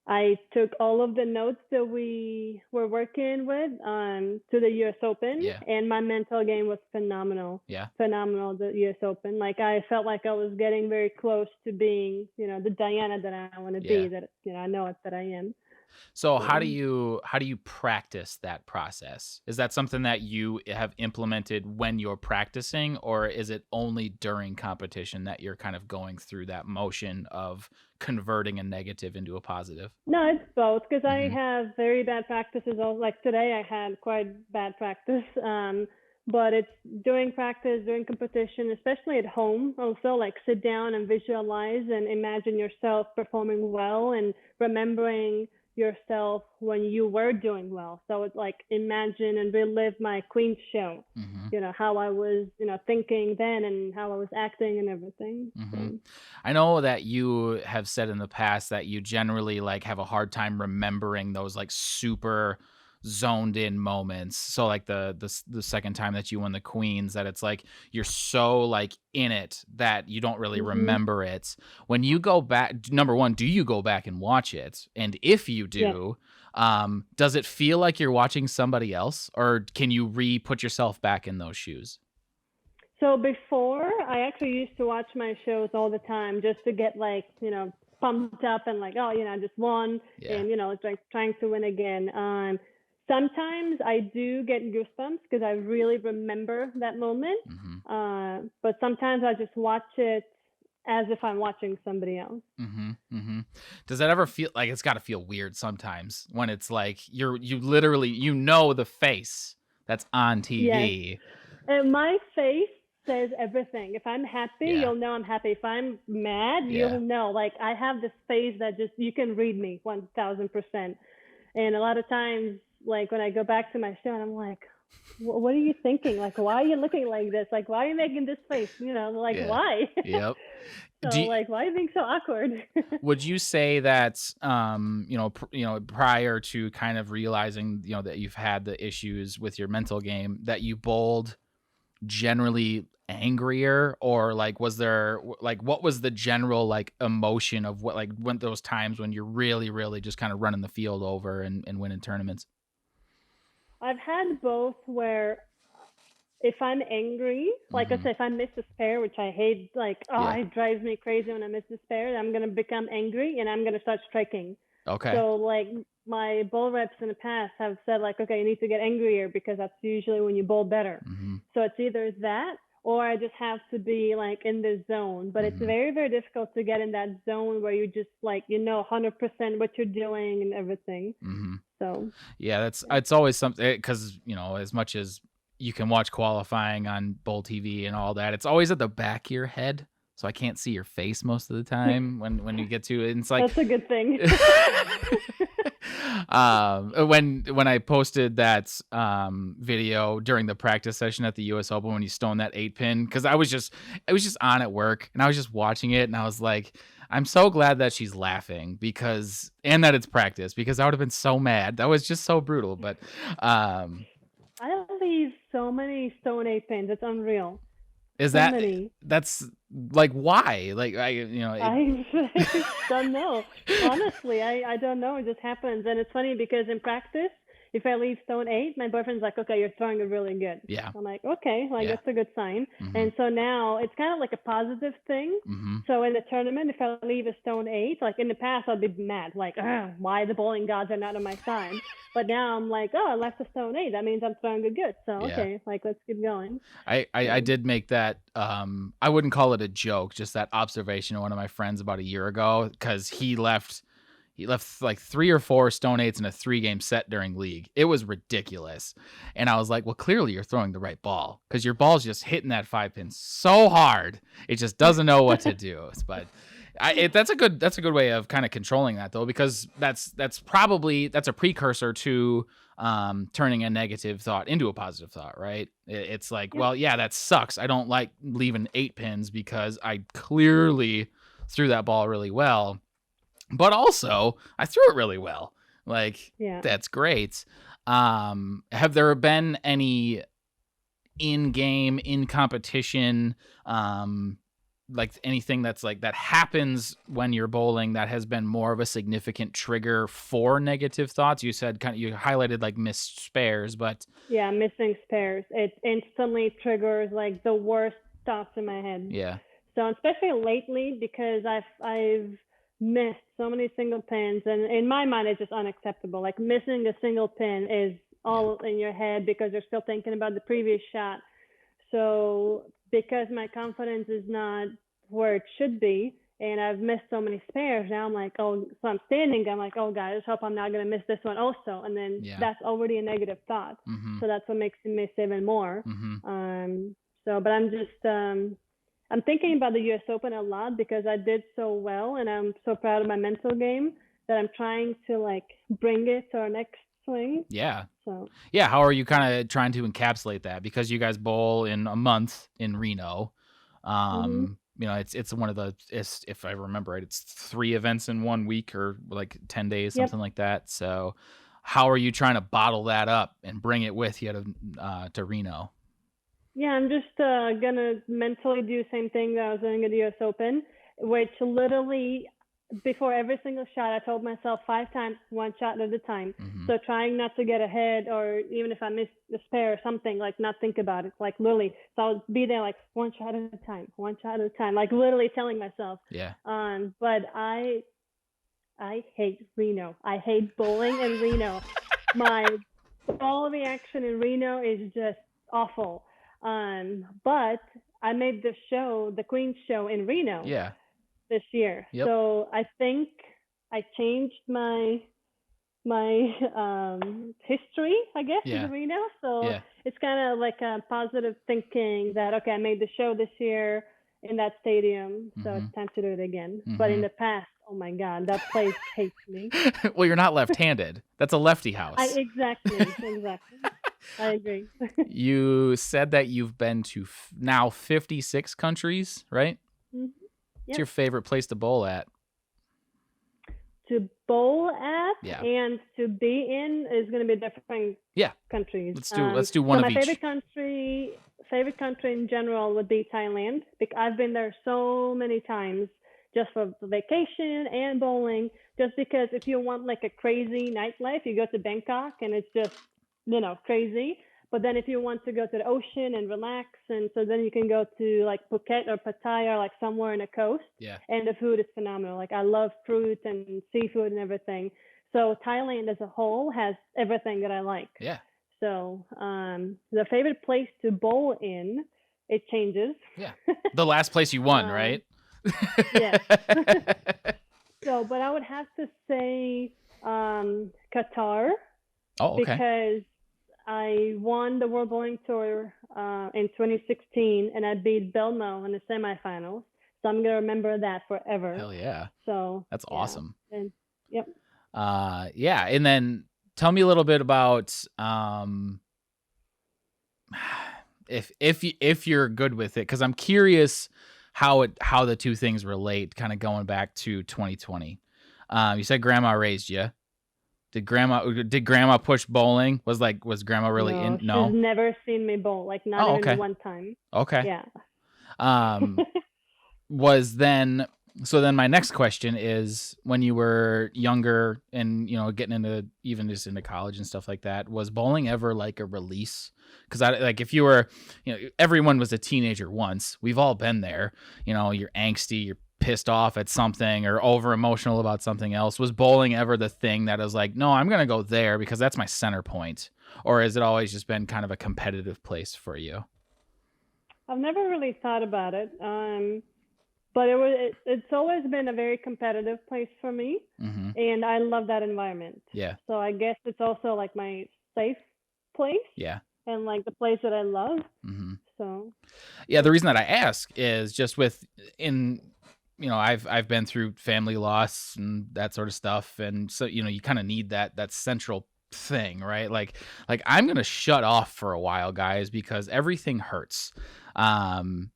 I took all of the notes that we were working with to the US Open, and my mental game was phenomenal. Phenomenal, the US Open. Like, I felt like I was getting very close to being, the Diana that I want to be, that, I know it, that I am. So how do you practice that process? Is that something that you have implemented when you're practicing, or is it only during competition that you're kind of going through that motion of converting a negative into a positive? No, it's both, because I have very bad practices. Like today I had quite bad practice. But it's during practice, during competition, especially at home, also like sit down and visualize and imagine yourself performing well and remembering yourself when you were doing well. So it's like imagine and relive my Queen's show, how I was, thinking then and how I was acting and everything. So. I know that you have said in the past that you generally like have a hard time remembering those like super zoned in moments. So like the second time that you won the Queens, that it's like you're so like in it that you don't really remember it. When you go back, number one, do you go back and watch it? And if you do, does it feel like you're watching somebody else, or can you put yourself back in those shoes? So before, I actually used to watch my shows all the time just to get like, pumped up and like, oh, I just won and, it's like trying to win again. Sometimes I do get goosebumps because I really remember that moment. But sometimes I just watch it as if I'm watching somebody else. Does that ever feel like, it's got to feel weird sometimes when it's like you literally, the face that's on TV? Yes. And my face says everything. If I'm happy, you'll know I'm happy. If I'm mad, you'll know. Like, I have this face that just, you can read me 1000%. And a lot of times, like when I go back to my show and I'm like, what are you thinking? Like, why are you looking like this? Like, why are you making this face? Why? Yep. Like, why are you being so awkward? Would you say that, prior to kind of realizing, that you've had the issues with your mental game, that you bowled generally angrier, or like was there like what was the general like emotion of what like when those times when you're really just kind of running the field over and winning tournaments? I've had both where if I'm angry, like I Mm-hmm. said, if I miss a spare, which I hate, like, oh, Yeah. it drives me crazy when I miss a spare, I'm going to become angry and I'm going to start striking. Okay. So, like, my bowl reps in the past have said, like, okay, you need to get angrier because that's usually when you bowl better. Mm-hmm. So it's either that or I just have to be, like, in the zone. But it's Mm-hmm. very difficult to get in that zone where you just, like, 100% what you're doing and everything. Mm-hmm. So, Yeah, that's yeah. it's always something because as much as you can watch qualifying on Bowl TV and all that, it's always at the back of your head, so I can't see your face most of the time when you get to it. And it's like That's a good thing. when I posted that video during the practice session at the US Open when you stoned that 8-pin, because I was just on at work and I was just watching it and I was like, I'm so glad that she's laughing and that it's practice, because I would have been so mad. That was just so brutal. But I leave so many stone 8 pins. It's unreal. is So many. that's like why? Like I don't know. Honestly, I don't know. It just happens. And it's funny because in practice, if I leave stone 8, my boyfriend's like, okay, you're throwing it really good. yeah. I'm like, okay, like Yeah. that's a good sign. Mm-hmm. And so now it's kind of like a positive thing. Mm-hmm. So in the tournament, if I leave a stone 8, like in the past, I'd be mad, like, why the bowling gods are not on my side. But now I'm like, oh, I left a stone 8. That means I'm throwing it good. So Yeah. okay, like let's keep going. I did make that I wouldn't call it a joke, just that observation of one of my friends about a year ago, because he left like 3 or 4 stone 8s in a 3-game set during league. It was ridiculous. And I was like, well, clearly you're throwing the right ball, because your ball's just hitting that 5-pin so hard it just doesn't know what to do. But that's a good way of kind of controlling that, though, because that's a precursor to turning a negative thought into a positive thought, right? It's like, well, yeah, that sucks. I don't like leaving 8 pins because I clearly threw that ball really well, but also I threw it really well. Like, Yeah. that's great. Have there been any in-game, in competition, like anything that's like that happens when you're bowling that has been more of a significant trigger for negative thoughts? You said you highlighted like missed spares, but Yeah, missing spares. It instantly triggers like the worst thoughts in my head. yeah. So especially lately, because I've missed so many single pins, and in my mind it's just unacceptable. Like missing a single pin is all in your head because you're still thinking about the previous shot. So because my confidence is not where it should be, and I've missed so many spares, now I'm like, oh, so I'm standing, I'm like, oh God, I just hope I'm not gonna miss this one also. And then that's already a negative thought. Mm-hmm. So that's what makes me miss even more. Mm-hmm. But I'm just I'm thinking about the US Open a lot because I did so well and I'm so proud of my mental game that I'm trying to like bring it to our next swing. Yeah. So yeah, how are you kind of trying to encapsulate that? Because you guys bowl in a month in Reno. It's one of the, if I remember right, it's 3 events in 1 week or like 10 days, something like that. So how are you trying to bottle that up and bring it with you to Reno? Yeah, I'm just gonna mentally do the same thing that I was doing at the US Open, which literally before every single shot, I told myself 5 times, 1 shot at a time. Mm-hmm. So trying not to get ahead, or even if I miss the spare or something, like not think about it, like literally. So I'll be there like 1 shot at a time, 1 shot at a time, like literally telling myself. Yeah. But I hate Reno. I hate bowling in Reno. All the action in Reno is just awful. But I made the show, the Queen's Show in Reno. Yeah. This year. Yep. So I think I changed my history, I guess, in Reno. So it's kind of like a positive thinking that, okay, I made the show this year in that stadium, so it's time to do it again. But in the past, oh my God, that place hates me. Well, you're not left-handed. That's a lefty house. Exactly. I agree. You said that you've been to now 56 countries, right? Mm-hmm. What's your favorite place to bowl at? To bowl at and to be in is going to be different countries. Let's do one of each. My favorite country favorite country in general would be Thailand. Because I've been there so many times just for vacation and bowling. Just because if you want like a crazy nightlife, you go to Bangkok and it's just, crazy. But then if you want to go to the ocean and relax, and so then you can go to like Phuket or Pattaya or like somewhere in the coast. Yeah. And the food is phenomenal. Like I love fruit and seafood and everything. So Thailand as a whole has everything that I like. Yeah. So the favorite place to bowl in, it changes. Yeah. The last place you won, right? Yes. So, but I would have to say Qatar. Oh, okay. Because I won the World Bowling Tour in 2016, and I beat Belmo in the semifinals. So I'm gonna remember that forever. Hell yeah! So that's awesome. And yep. Yeah, and then tell me a little bit about if you're good with it, because I'm curious how the two things relate. Kind of going back to 2020. You said grandma raised you. Did grandma push bowling? Was grandma really in? No, she's never seen me bowl. Like not even one time. Okay. Yeah. So then my next question is, when you were younger and getting into even just into college and stuff like that, was bowling ever like a release? Because if you were, everyone was a teenager once. We've all been there. You're angsty, you're pissed off at something or over emotional about something else. Was bowling ever the thing that was like, no, I'm gonna go there because that's my center point? Or has it always just been kind of a competitive place for you? I've never really thought about it, but it's always been a very competitive place for me. Mm-hmm. And I love that environment. Yeah. So I guess it's also like my safe place. Yeah. And like the place that I love. Mm-hmm. So yeah, the reason that I ask is just I've been through family loss and that sort of stuff, and so you kind of need that central thing, right? Like I'm gonna shut off for a while, guys, because everything hurts. And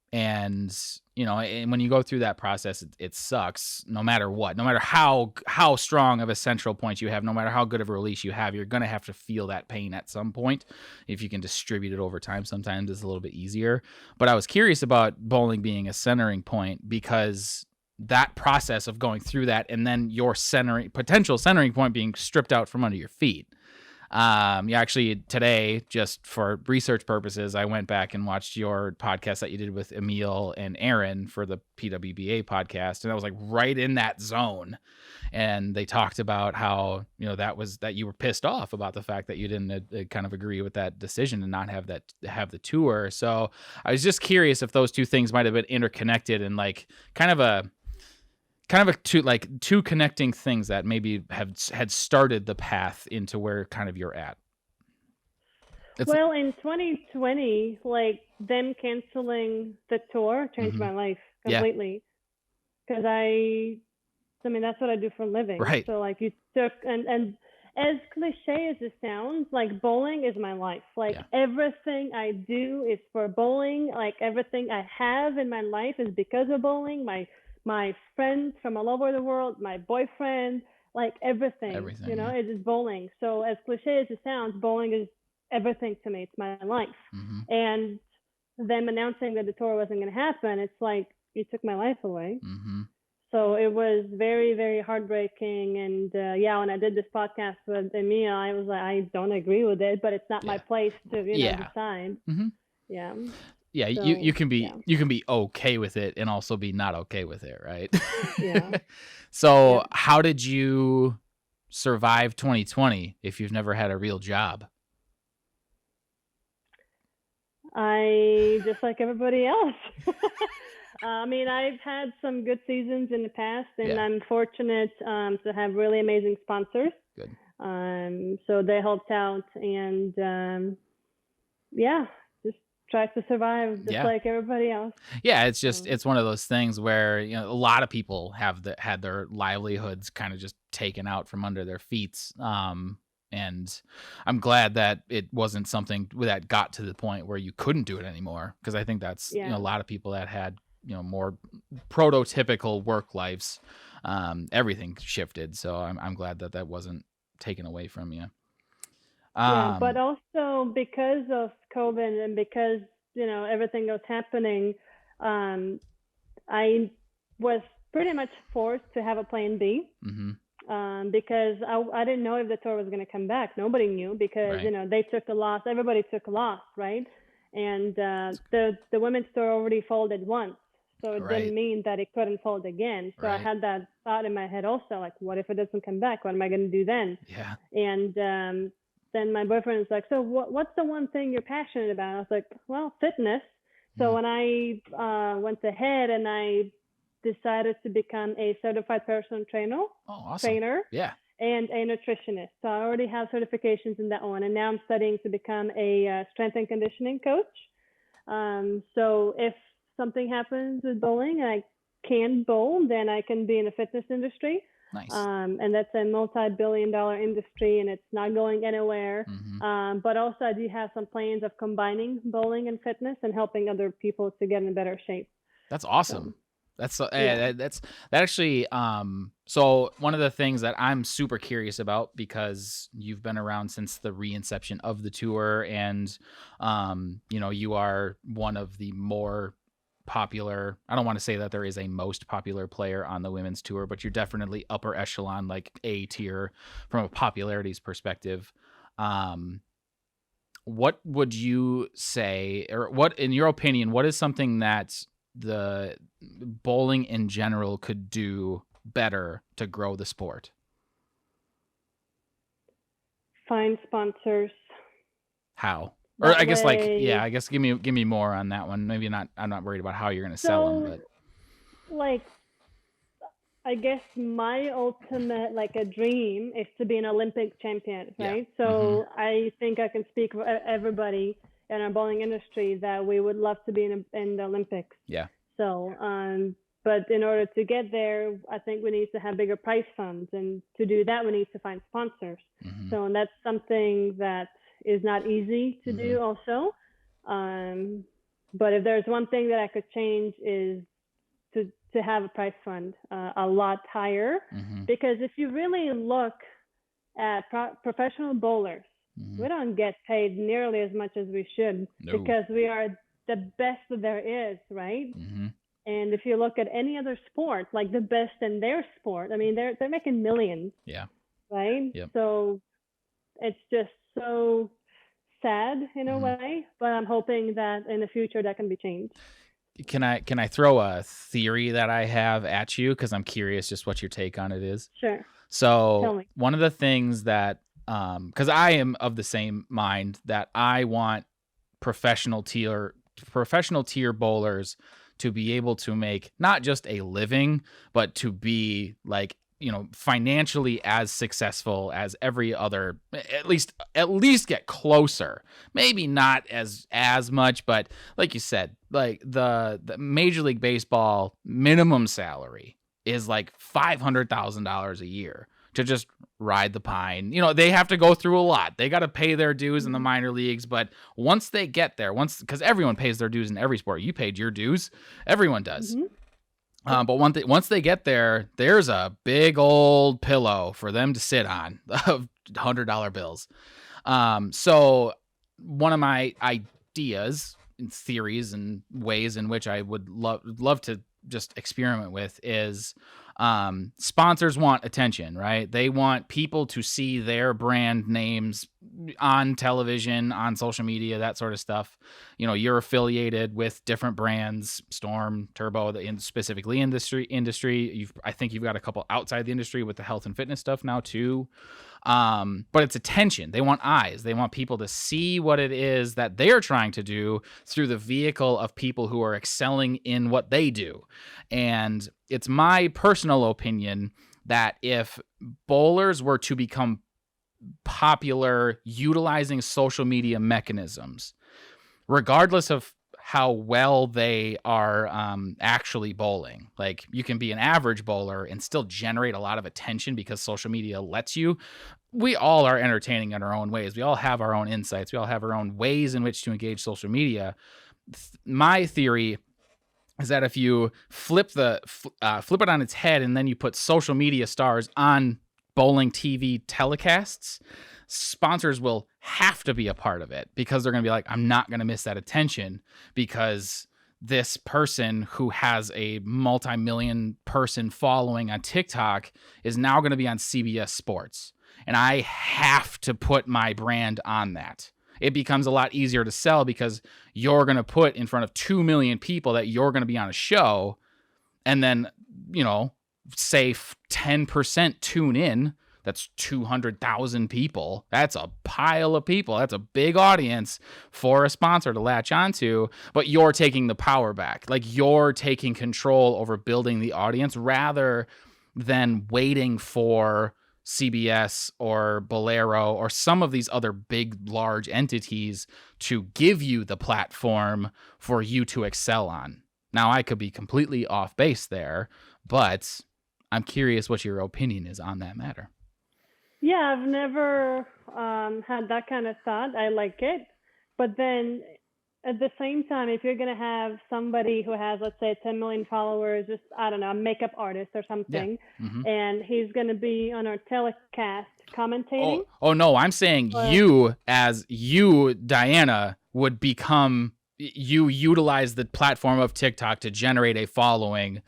when you go through that process, it sucks no matter what. No matter how strong of a central point you have, no matter how good of a release you have, you're going to have to feel that pain at some point. If you can distribute it over time, sometimes it's a little bit easier. But I was curious about bowling being a centering point, because that process of going through that and then your potential centering point being stripped out from under your feet. Actually today, just for research purposes, I went back and watched your podcast that you did with Emil and Aaron for the PWBA podcast. And I was like right in that zone. And they talked about how, that you were pissed off about the fact that you didn't kind of agree with that decision and not have the tour. So I was just curious if those two things might've been interconnected and like kind of two connecting things that maybe had started the path into where kind of you're at. Well, in 2020, like them canceling the tour changed my life completely. Because I mean, that's what I do for a living. Right. So like you took, and as cliche as it sounds, like bowling is my life. Like everything I do is for bowling. Like everything I have in my life is because of bowling. My friends from all over the world, my boyfriend, like everything it is bowling. So as cliche as it sounds, bowling is everything to me. It's my life. Mm-hmm. And them announcing that the tour wasn't going to happen, it's like, you took my life away. Mm-hmm. So it was very, very heartbreaking. And when I did this podcast with Emil, I was like, I don't agree with it, but it's not my place to, decide. Mm-hmm. Yeah. Yeah, so, you can be okay with it and also be not okay with it, right? Yeah. So how did you survive 2020 if you've never had a real job? I just like everybody else. I mean, I've had some good seasons in the past, and I'm fortunate to have really amazing sponsors. Good. So they helped out, and just try to survive just like everybody else. Yeah, it's just it's one of those things where a lot of people had their livelihoods kind of just taken out from under their feet. And I'm glad that it wasn't something that got to the point where you couldn't do it anymore, because I think that's a lot of people that had more prototypical work lives, everything shifted. So I'm glad that wasn't taken away from you. But also because of COVID and because everything was happening, I was pretty much forced to have a plan B. Because I didn't know if the tour was going to come back. Nobody knew because, Right. they took a loss. Everybody took a loss, right? And the women's tour already folded once. So it didn't Right. mean that it couldn't fold again. So I Right. had that thought in my head also, like, what if it doesn't come back? What am I going to do then? Yeah. And then my boyfriend was like, so what's the one thing you're passionate about? I was like, well, fitness. So when I went ahead and I decided to become a certified personal trainer, Oh, awesome. Yeah. and a nutritionist. So I already have certifications in that one, and now I'm studying to become a strength and conditioning coach. So if something happens with bowling and I can't bowl, then I can be in the fitness industry. Nice. And that's a multi-billion-dollar industry, and it's not going anywhere. But also, I do have some plans of combining bowling and fitness and helping other people to get in better shape. That's awesome. So, That actually so one of the things that I'm super curious about, because you've been around since the reinception of the tour, and you are one of the more popular, I don't want to say that there is a most popular player on the women's tour, but you're definitely upper echelon, like A tier from a popularity's perspective. What would you say, or what, in your opinion, what is something that the bowling in general could do better to grow the sport? find sponsors. How? Or That I guess way, I guess give me more on that one. Maybe not. I'm not worried about how you're going to sell them, but like, I guess my ultimate, like, a dream is to be an Olympic champion, right? So I think I can speak for everybody in our bowling industry that we would love to be in the Olympics. Yeah. So, but in order to get there, I think we need to have bigger prize funds, and to do that, we need to find sponsors. So, and that's something that is not easy to do also. But if there's one thing that I could change is to have a prize fund a lot higher, because if you really look at professional bowlers, we don't get paid nearly as much as we should. No. Because we are the best that there is, right? And if you look at any other sport, like the best in their sport, I mean, they're making millions. Yeah. Right. Yep. So it's just so sad in a way, but I'm hoping that in the future that can be changed. Can I throw a theory that I have at you, because I'm curious just what your take on it is? Sure. So Tell me. one of the things that because I am of the same mind that I want professional tier bowlers to be able to make not just a living, but to be like, financially as successful as every other, at least get closer. Maybe not as much, but like you said, like the Major League Baseball minimum salary is like $500,000 a year to just ride the pine. They have to go through a lot. They got to pay their dues in the minor leagues, but once they get there, because everyone pays their dues in every sport. You paid your dues. Everyone does. But once they get there, there's a big old pillow for them to sit on of $100 bills. So one of my ideas and theories and ways in which I would love to just experiment with is sponsors want attention, right? They want people to see their brand names on television, on social media, that sort of stuff. You're affiliated with different brands, Storm, Turbo, specifically industry. I think you've got a couple outside the industry with the health and fitness stuff now too. But it's attention. They want eyes. They want people to see what it is that they're trying to do through the vehicle of people who are excelling in what they do. And it's my personal opinion that if bowlers were to become popular utilizing social media mechanisms, regardless of how well they are actually bowling. Like, you can be an average bowler and still generate a lot of attention because social media lets you. We all are entertaining in our own ways. We all have our own insights. We all have our own ways in which to engage social media. My theory is that if you flip it on its head and then you put social media stars on bowling TV telecasts, sponsors will have to be a part of it because they're going to be like, I'm not going to miss that attention because this person who has a multi-million person following on TikTok is now going to be on CBS Sports. And I have to put my brand on that. It becomes a lot easier to sell because you're going to put in front of 2 million people that you're going to be on a show. And then, say 10% tune in. That's 200,000 people. That's a pile of people. That's a big audience for a sponsor to latch onto, but you're taking the power back. Like you're taking control over building the audience rather than waiting for CBS or Bolero or some of these other big, large entities to give you the platform for you to excel on. Now, I could be completely off base there, but I'm curious what your opinion is on that matter. Yeah, I've never had that kind of thought. I like it. But then at the same time, if you're going to have somebody who has, let's say, 10 million followers, just, I don't know, a makeup artist or something, and he's going to be on our telecast commentating. Oh, no, I'm saying you, Diana, would become, you utilize the platform of TikTok to generate a following.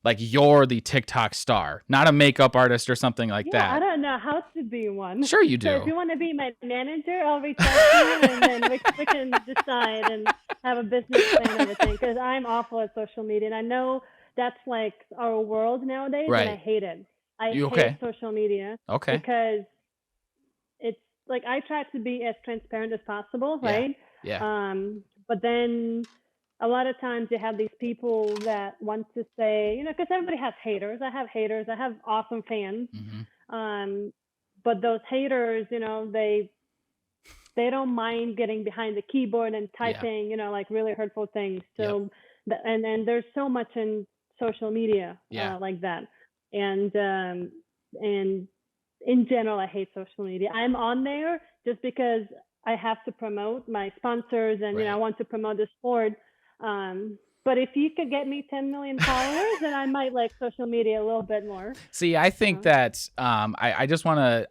Like you're the TikTok star, not a makeup artist or something like that. I don't know how to be one. Sure you do. So if you want to be my manager, I'll reach out to you and then we can decide and have a business plan and everything. Because I'm awful at social media. And I know that's like our world nowadays. Right. And I hate it. I hate social media. Okay. Because it's like I try to be as transparent as possible, right? Yeah. But then a lot of times you have these people that want to say, because everybody has haters. I have haters. I have awesome fans. But those haters, they don't mind getting behind the keyboard and typing, like really hurtful things. So, and there's so much in social media like that. And in general, I hate social media. I'm on there just because I have to promote my sponsors and, I want to promote the sport. But if you could get me 10 million followers, then I might like social media a little bit more. See, I think that I just want to,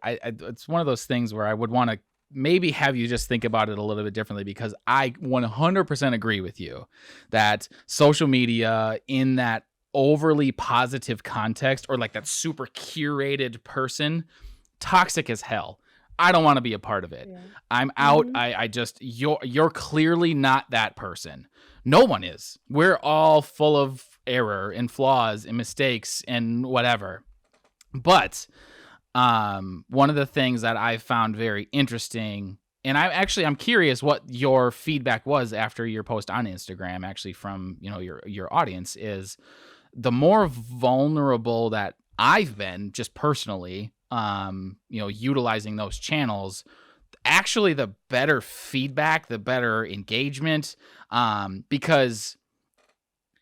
it's one of those things where I would want to maybe have you just think about it a little bit differently, because I 100% agree with you that social media in that overly positive context, or like that super curated person, toxic as hell. I don't want to be a part of it. Yeah. I'm out. I just, you're clearly not that person. No one is. We're all full of error and flaws and mistakes and whatever. But one of the things that I found very interesting, and I'm curious what your feedback was after your post on Instagram, actually from your audience, is the more vulnerable that I've been just personally, utilizing those channels, actually the better feedback, the better engagement, because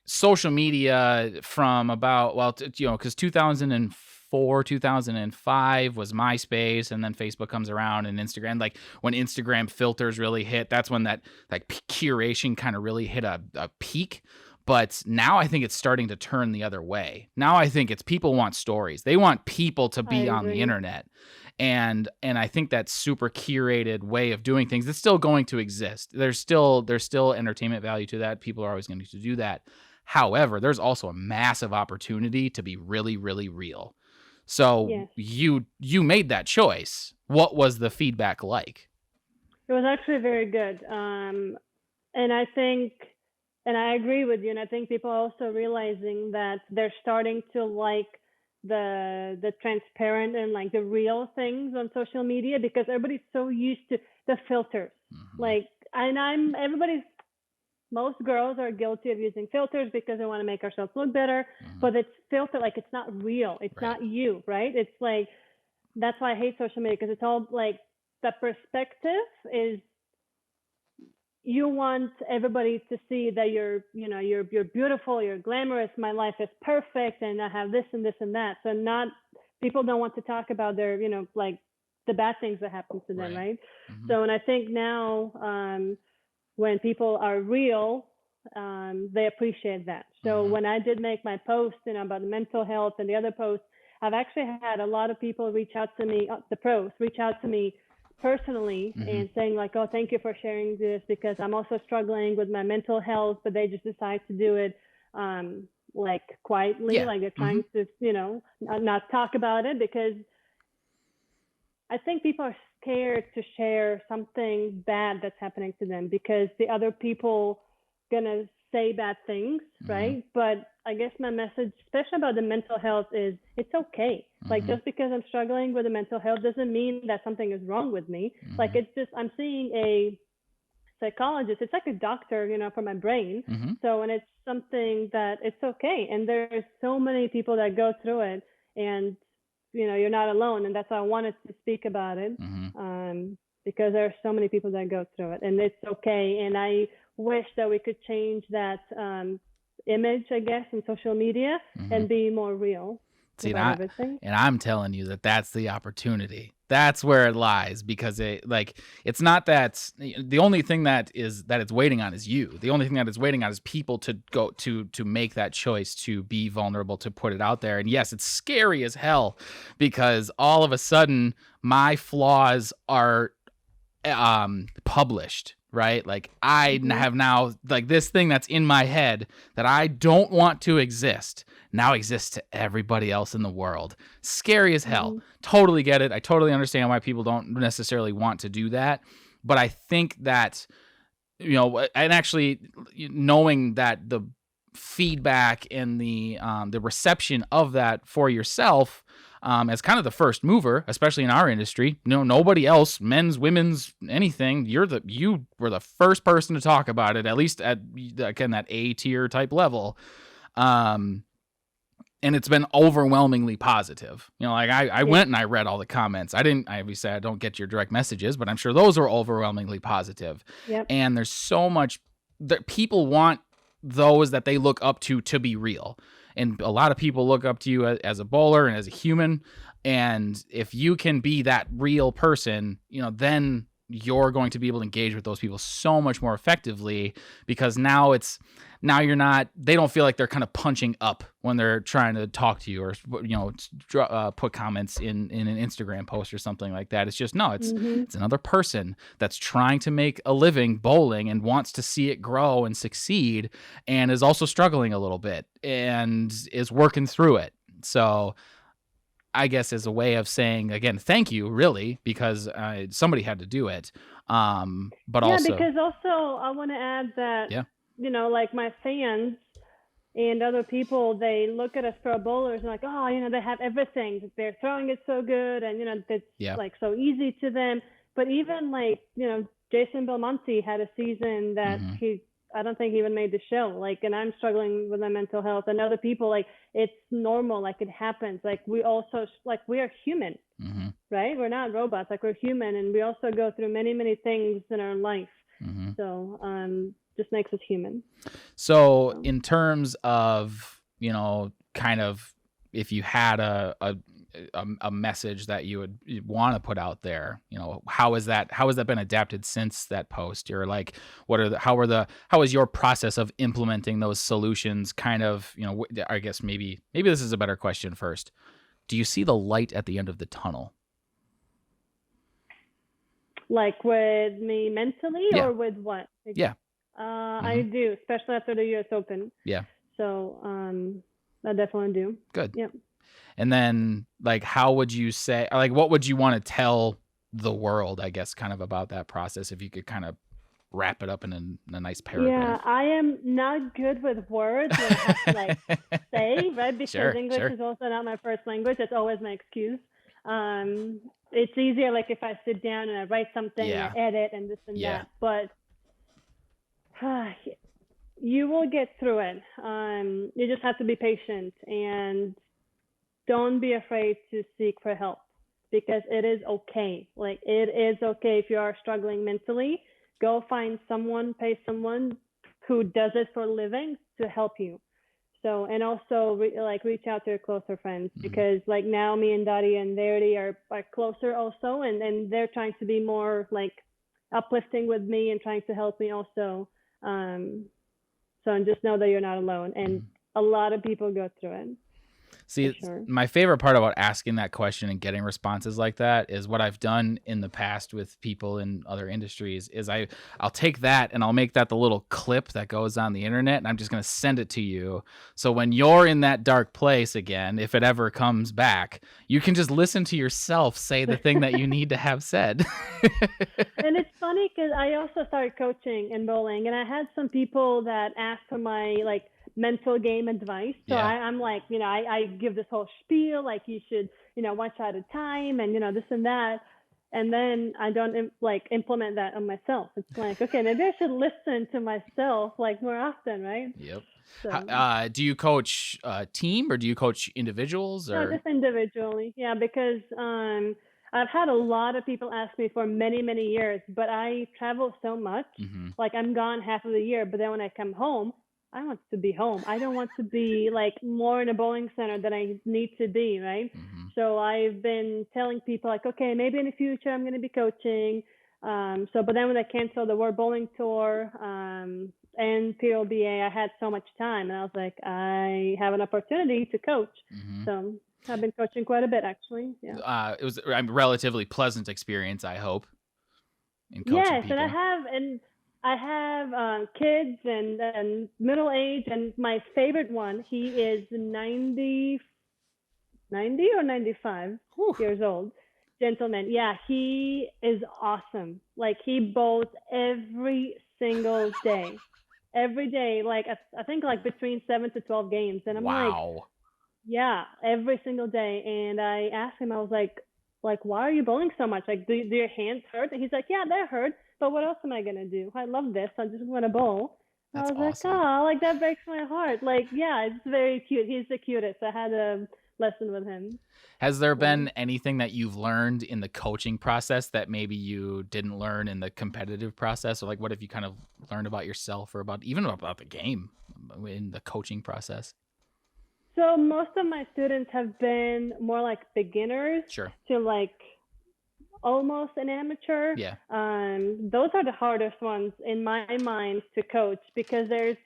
social media from about, because 2004, 2005 was MySpace, and then Facebook comes around and Instagram. Like when Instagram filters really hit, that's when that like curation kind of really hit a peak. But now I think it's starting to turn the other way. Now I think it's people want stories. They want people to be on the internet. And I think that super curated way of doing things, it's still going to exist. There's still entertainment value to that. People are always going to do that. However, there's also a massive opportunity to be really, really real. So you made that choice. What was the feedback like? It was actually very good. And I think, and I agree with you, and I think people are also realizing that they're starting to like the transparent and like the real things on social media, because everybody's so used to the filters. Like, and most girls are guilty of using filters because they want to make ourselves look better, but it's filtered, like it's not real. It's not you, right? It's like, that's why I hate social media, because it's all like the perspective is, you want everybody to see that you're beautiful, you're glamorous, my life is perfect, and I have this and this and that. So people don't want to talk about their, like the bad things that happen to them, right? So, and I think now when people are real, they appreciate that. So when I did make my post, about mental health and the other posts, I've actually had a lot of people reach out to me, the pros reach out to me personally and saying like, oh, thank you for sharing this because I'm also struggling with my mental health, but they just decide to do it like quietly, like they're trying to, not talk about it, because I think people are scared to share something bad that's happening to them because the other people gonna say bad things, right? But I guess my message, especially about the mental health, is it's okay. Like just because I'm struggling with the mental health doesn't mean that something is wrong with me. Like it's just I'm seeing a psychologist. It's like a doctor, for my brain. So, and it's something that it's okay. And there's so many people that go through it, and you're not alone. And that's why I wanted to speak about it, because there are so many people that go through it, and it's okay. And I wish that we could change that image, I guess, in social media and be more real. See, and I'm telling you that's the opportunity. That's where it lies, because it's not that the only thing that it's waiting on is you. The only thing that it's waiting on is people to go to make that choice, to be vulnerable, to put it out there. And yes, it's scary as hell, because all of a sudden my flaws are published, right? Like I have now, like, this thing that's in my head that I don't want to exist now exists to everybody else in the world. Scary as hell. Totally get it. I totally understand why people don't necessarily want to do that. But I think that, and actually knowing that the feedback and the reception of that for yourself, as kind of the first mover, especially in our industry, nobody else, men's, women's, anything. You were the first person to talk about it, at least at, again, that A tier type level. And it's been overwhelmingly positive. Like I went and I read all the comments. I obviously I don't get your direct messages, but I'm sure those are overwhelmingly positive. And there's so much that people want those that they look up to be real. And a lot of people look up to you as a bowler and as a human. And if you can be that real person, then you're going to be able to engage with those people so much more effectively, because now they don't feel like they're kind of punching up when they're trying to talk to you, or put comments in an Instagram post or something like that. It's just it's another person that's trying to make a living bowling and wants to see it grow and succeed, and is also struggling a little bit and is working through it. So I guess as a way of saying, again, thank you, really, because somebody had to do it. But also, because also I want to add that, like my fans and other people, they look at us pro bowlers and like, oh, they have everything. They're throwing it so good, and it's like so easy to them. But even like, Jason Belmonte had a season that I don't think he even made the show. Like, and I'm struggling with my mental health, and other people, like, it's normal. Like, it happens. Like, we also, like, we are human, right? We're not robots. Like, we're human, and we also go through many, many things in our life. So, just makes us human. So in terms of, kind of, if you had a message that you would want to put out there, how has that been adapted since that post? Or like, how is your process of implementing those solutions kind of, I guess maybe this is a better question first. Do you see the light at the end of the tunnel? Like with me mentally, or with what? I do, especially after the US Open. So, I definitely do. Good. And then, like, how would you say, like, what would you want to tell the world, I guess, kind of about that process, if you could kind of wrap it up in a nice paragraph? Yeah, I am not good with words when I have to, like, say, right? Because English is also not my first language. It's always my excuse. It's easier, like, if I sit down and I write something and I edit and this and that. But you will get through it. You just have to be patient, and don't be afraid to seek for help, because it is okay. Like, it is okay if you are struggling mentally. Go find someone, pay someone who does it for a living to help you. So, and also reach out to your closer friends, because like now me and Dottie and Verity are closer also, and they're trying to be more like uplifting with me and trying to help me also. So, and just know that you're not alone, and a lot of people go through it. for See, sure. my favorite part about asking that question and getting responses like that is what I've done in the past with people in other industries is I'll take that and I'll make that the little clip that goes on the internet and I'm just going to send it to you. So when you're in that dark place again, if it ever comes back, you can just listen to yourself say the thing that you need to have said. And it's funny because I also started coaching in bowling, and I had some people that asked for my like mental game advice. So Yeah. I'm like, I give this whole spiel, like you should, one shot at a time, and this and that, and then I don't implement that on myself. It's like, okay, maybe I should listen to myself like more often, right? Yep. So Do you coach team or do you coach individuals no, or? just individually. Yeah, because I've had a lot of people ask me for many, many years, but I travel so much. Mhm. Like I'm gone half of the year, but then when I come home, I want to be home. I don't want to be like more in a bowling center than I need to be, right? Mhm. So I've been telling people like, okay, maybe in the future I'm going to be coaching. But then when they canceled the World Bowling Tour and PWBA, I had so much time, and I was like, I have an opportunity to coach. Mhm. So I've been coaching quite a bit, actually. Yeah. It was a relatively pleasant experience, I hope, in coaching Yes, and people. I have kids and middle age, and my favorite one, he is 90 or 95 Whew. years old, gentleman. Yeah, he is awesome. Like he bowls every single day, every day. Like I think like between 7 to 12 games, and I'm like, Wow. yeah, every single day. And I asked him, I was like, why are you bowling so much? Like, do your hands hurt? And he's like, yeah, they hurt. But what else am I gonna do? I love this. I just want to bowl. I That's was like, awesome. oh, like that breaks my heart. Like, yeah, it's very cute. He's the cutest. I had a lesson with him. Has there So. been anything that you've learned in the coaching process that maybe you didn't learn in the competitive process? Or like what have you kind of learned about yourself or about even about the game in the coaching process? So most of my students have been more like beginners Sure. to like almost an amateur. Yeah. Those are the hardest ones in my mind to coach because there's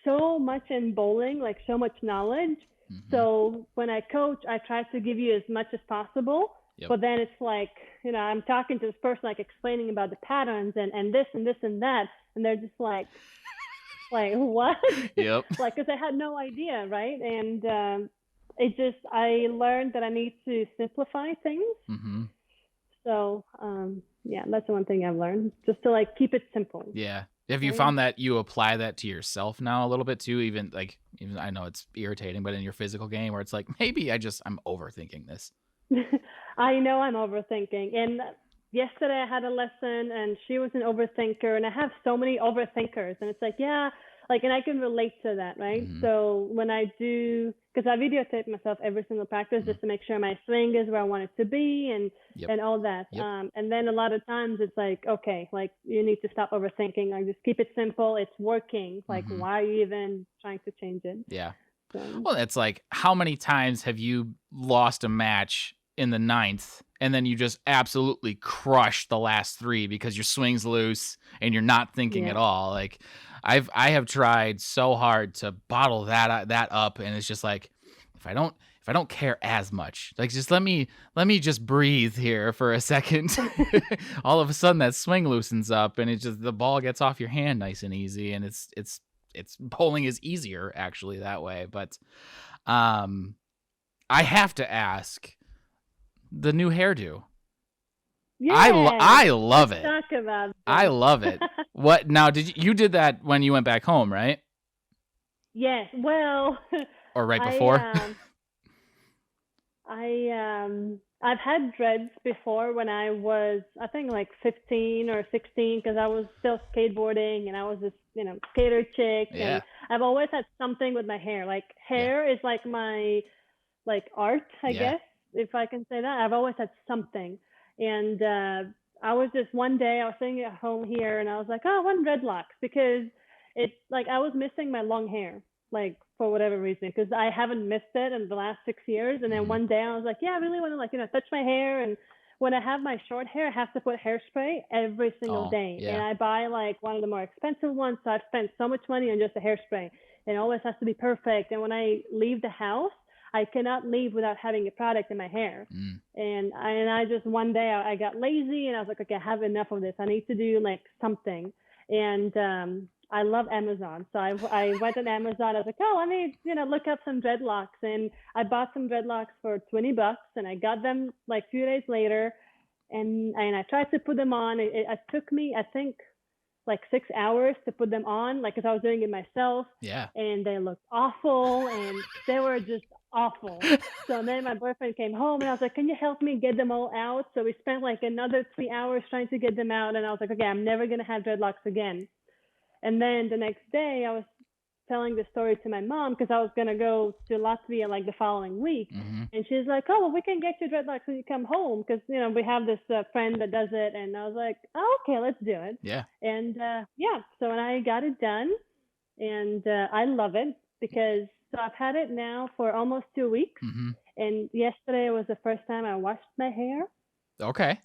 so much in bowling, like so much knowledge. Mhm. So when I coach, I try to give you as much as possible. Yep. But then it's like, I'm talking to this person, like explaining about the patterns and this and this and that. And they're just like what? Yep. Like, because I had no idea, right? And I learned that I need to simplify things. Mm-hmm. So, yeah, that's the one thing I've learned, just to like keep it simple. Yeah. Have you Right? found that you apply that to yourself now a little bit too? Even I know it's irritating, but in your physical game where it's like, maybe I'm overthinking this. I know I'm overthinking. And yesterday I had a lesson and she was an overthinker, and I have so many overthinkers, and it's like, yeah, like, and I can relate to that, right? Mhm. So when I do, because I videotape myself every single practice just to make sure my swing is where I want it to be and Yep. and all that. Yep. And then a lot of times it's like, okay, like you need to stop overthinking. Like just keep it simple. It's working. Like why are you even trying to change it? Yeah. So. Well, it's like, how many times have you lost a match in the 9th and then you just absolutely crush the last 3 because your swing's loose and you're not thinking at all? Like I have tried so hard to bottle that up, and it's just like, if I don't care as much, like just let me just breathe here for a second. All of a sudden that swing loosens up and the ball gets off your hand nice and easy, and it's bowling is easier actually that way. But I have to ask, the new hairdo. Yeah, I love it. Talk about this. I love it. What now? You did that when you went back home, right? Yes. Well, Or right before? I've had dreads before when I was, I think, like 15 or 16, because I was still skateboarding and I was this, skater chick. Yeah. And I've always had something with my hair. Like hair is like my art, I guess, if I can say that. I've always had something. And I was just one day, I was sitting at home here and I was like, oh, I want dreadlocks, because it's like I was missing my long hair, like for whatever reason, because I haven't missed it in the last 6 years. And then one day I was like, yeah, I really want to touch my hair. And when I have my short hair, I have to put hairspray every single day. Yeah. And I buy like one of the more expensive ones. So I've spent so much money on just a hairspray. It always has to be perfect. And when I leave the house, I cannot leave without having a product in my hair. And I just one day I got lazy and I was like, okay, I have enough of this. I need to do like something. And I love Amazon. So I went on Amazon. I was like, oh, let me, look up some dreadlocks. And I bought some dreadlocks for $20 and I got them like a few days later. And I tried to put them on. It took me, I think, like 6 hours to put them on, like, because I was doing it myself. Yeah. And they looked awful and they were just awful. So then my boyfriend came home and I was like, can you help me get them all out? So we spent like another 3 hours trying to get them out. And I was like, okay, I'm never going to have dreadlocks again. And then the next day I was telling the story to my mom because I was going to go to Latvia like the following week. And she's like, oh, well, we can get you dreadlocks when you come home because, we have this friend that does it. And I was like, oh, okay, let's do it. Yeah. And so when I got it done and I love it because so I've had it now for almost 2 weeks. And yesterday was the first time I washed my hair. Okay.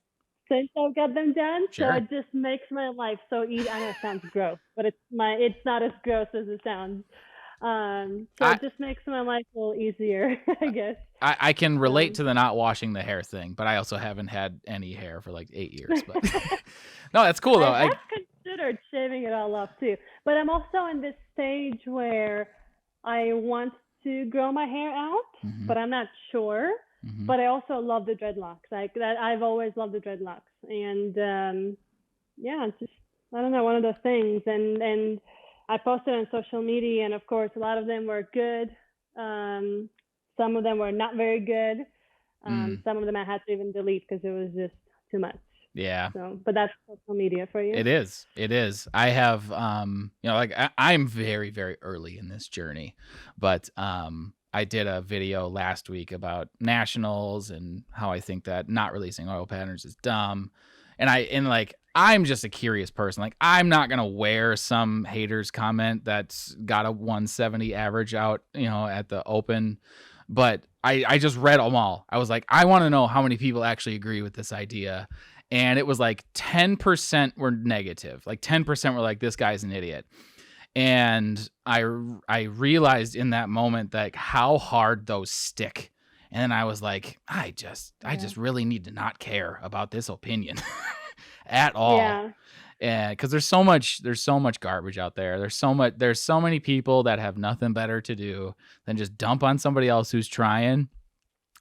Since I've got them done, Sure. so it just makes my life so easy. I know it sounds gross, but it's not as gross as it sounds. It just makes my life a little easier, I guess. I can relate to the not washing the hair thing, but I also haven't had any hair for like 8 years. But no, that's cool though. I have considered shaving it all off too, but I'm also in this stage where I want to grow my hair out, but I'm not sure. But I also love the dreadlocks. Like that, I've always loved the dreadlocks, and it's just, I don't know, one of those things. And I posted on social media, and of course, a lot of them were good. Some of them were not very good. Some of them I had to even delete because it was just too much. Yeah. So, but that's social media for you. It is. It is. I have, like I'm very, very early in this journey, but I did a video last week about nationals and how I think that not releasing oil patterns is dumb. And I'm just a curious person. Like, I'm not going to wear some hater's comment that's got a 170 average out, at the open. But I just read them all. I was like, I want to know how many people actually agree with this idea. And it was like 10% were negative. Like 10% were like, this guy's an idiot. And I realized in that that like how hard those stick. And then I was like, I just really need to not care about this opinion at all. Yeah. And because there's so much garbage out there. There's so many people that have nothing better to do than just dump on somebody else who's trying.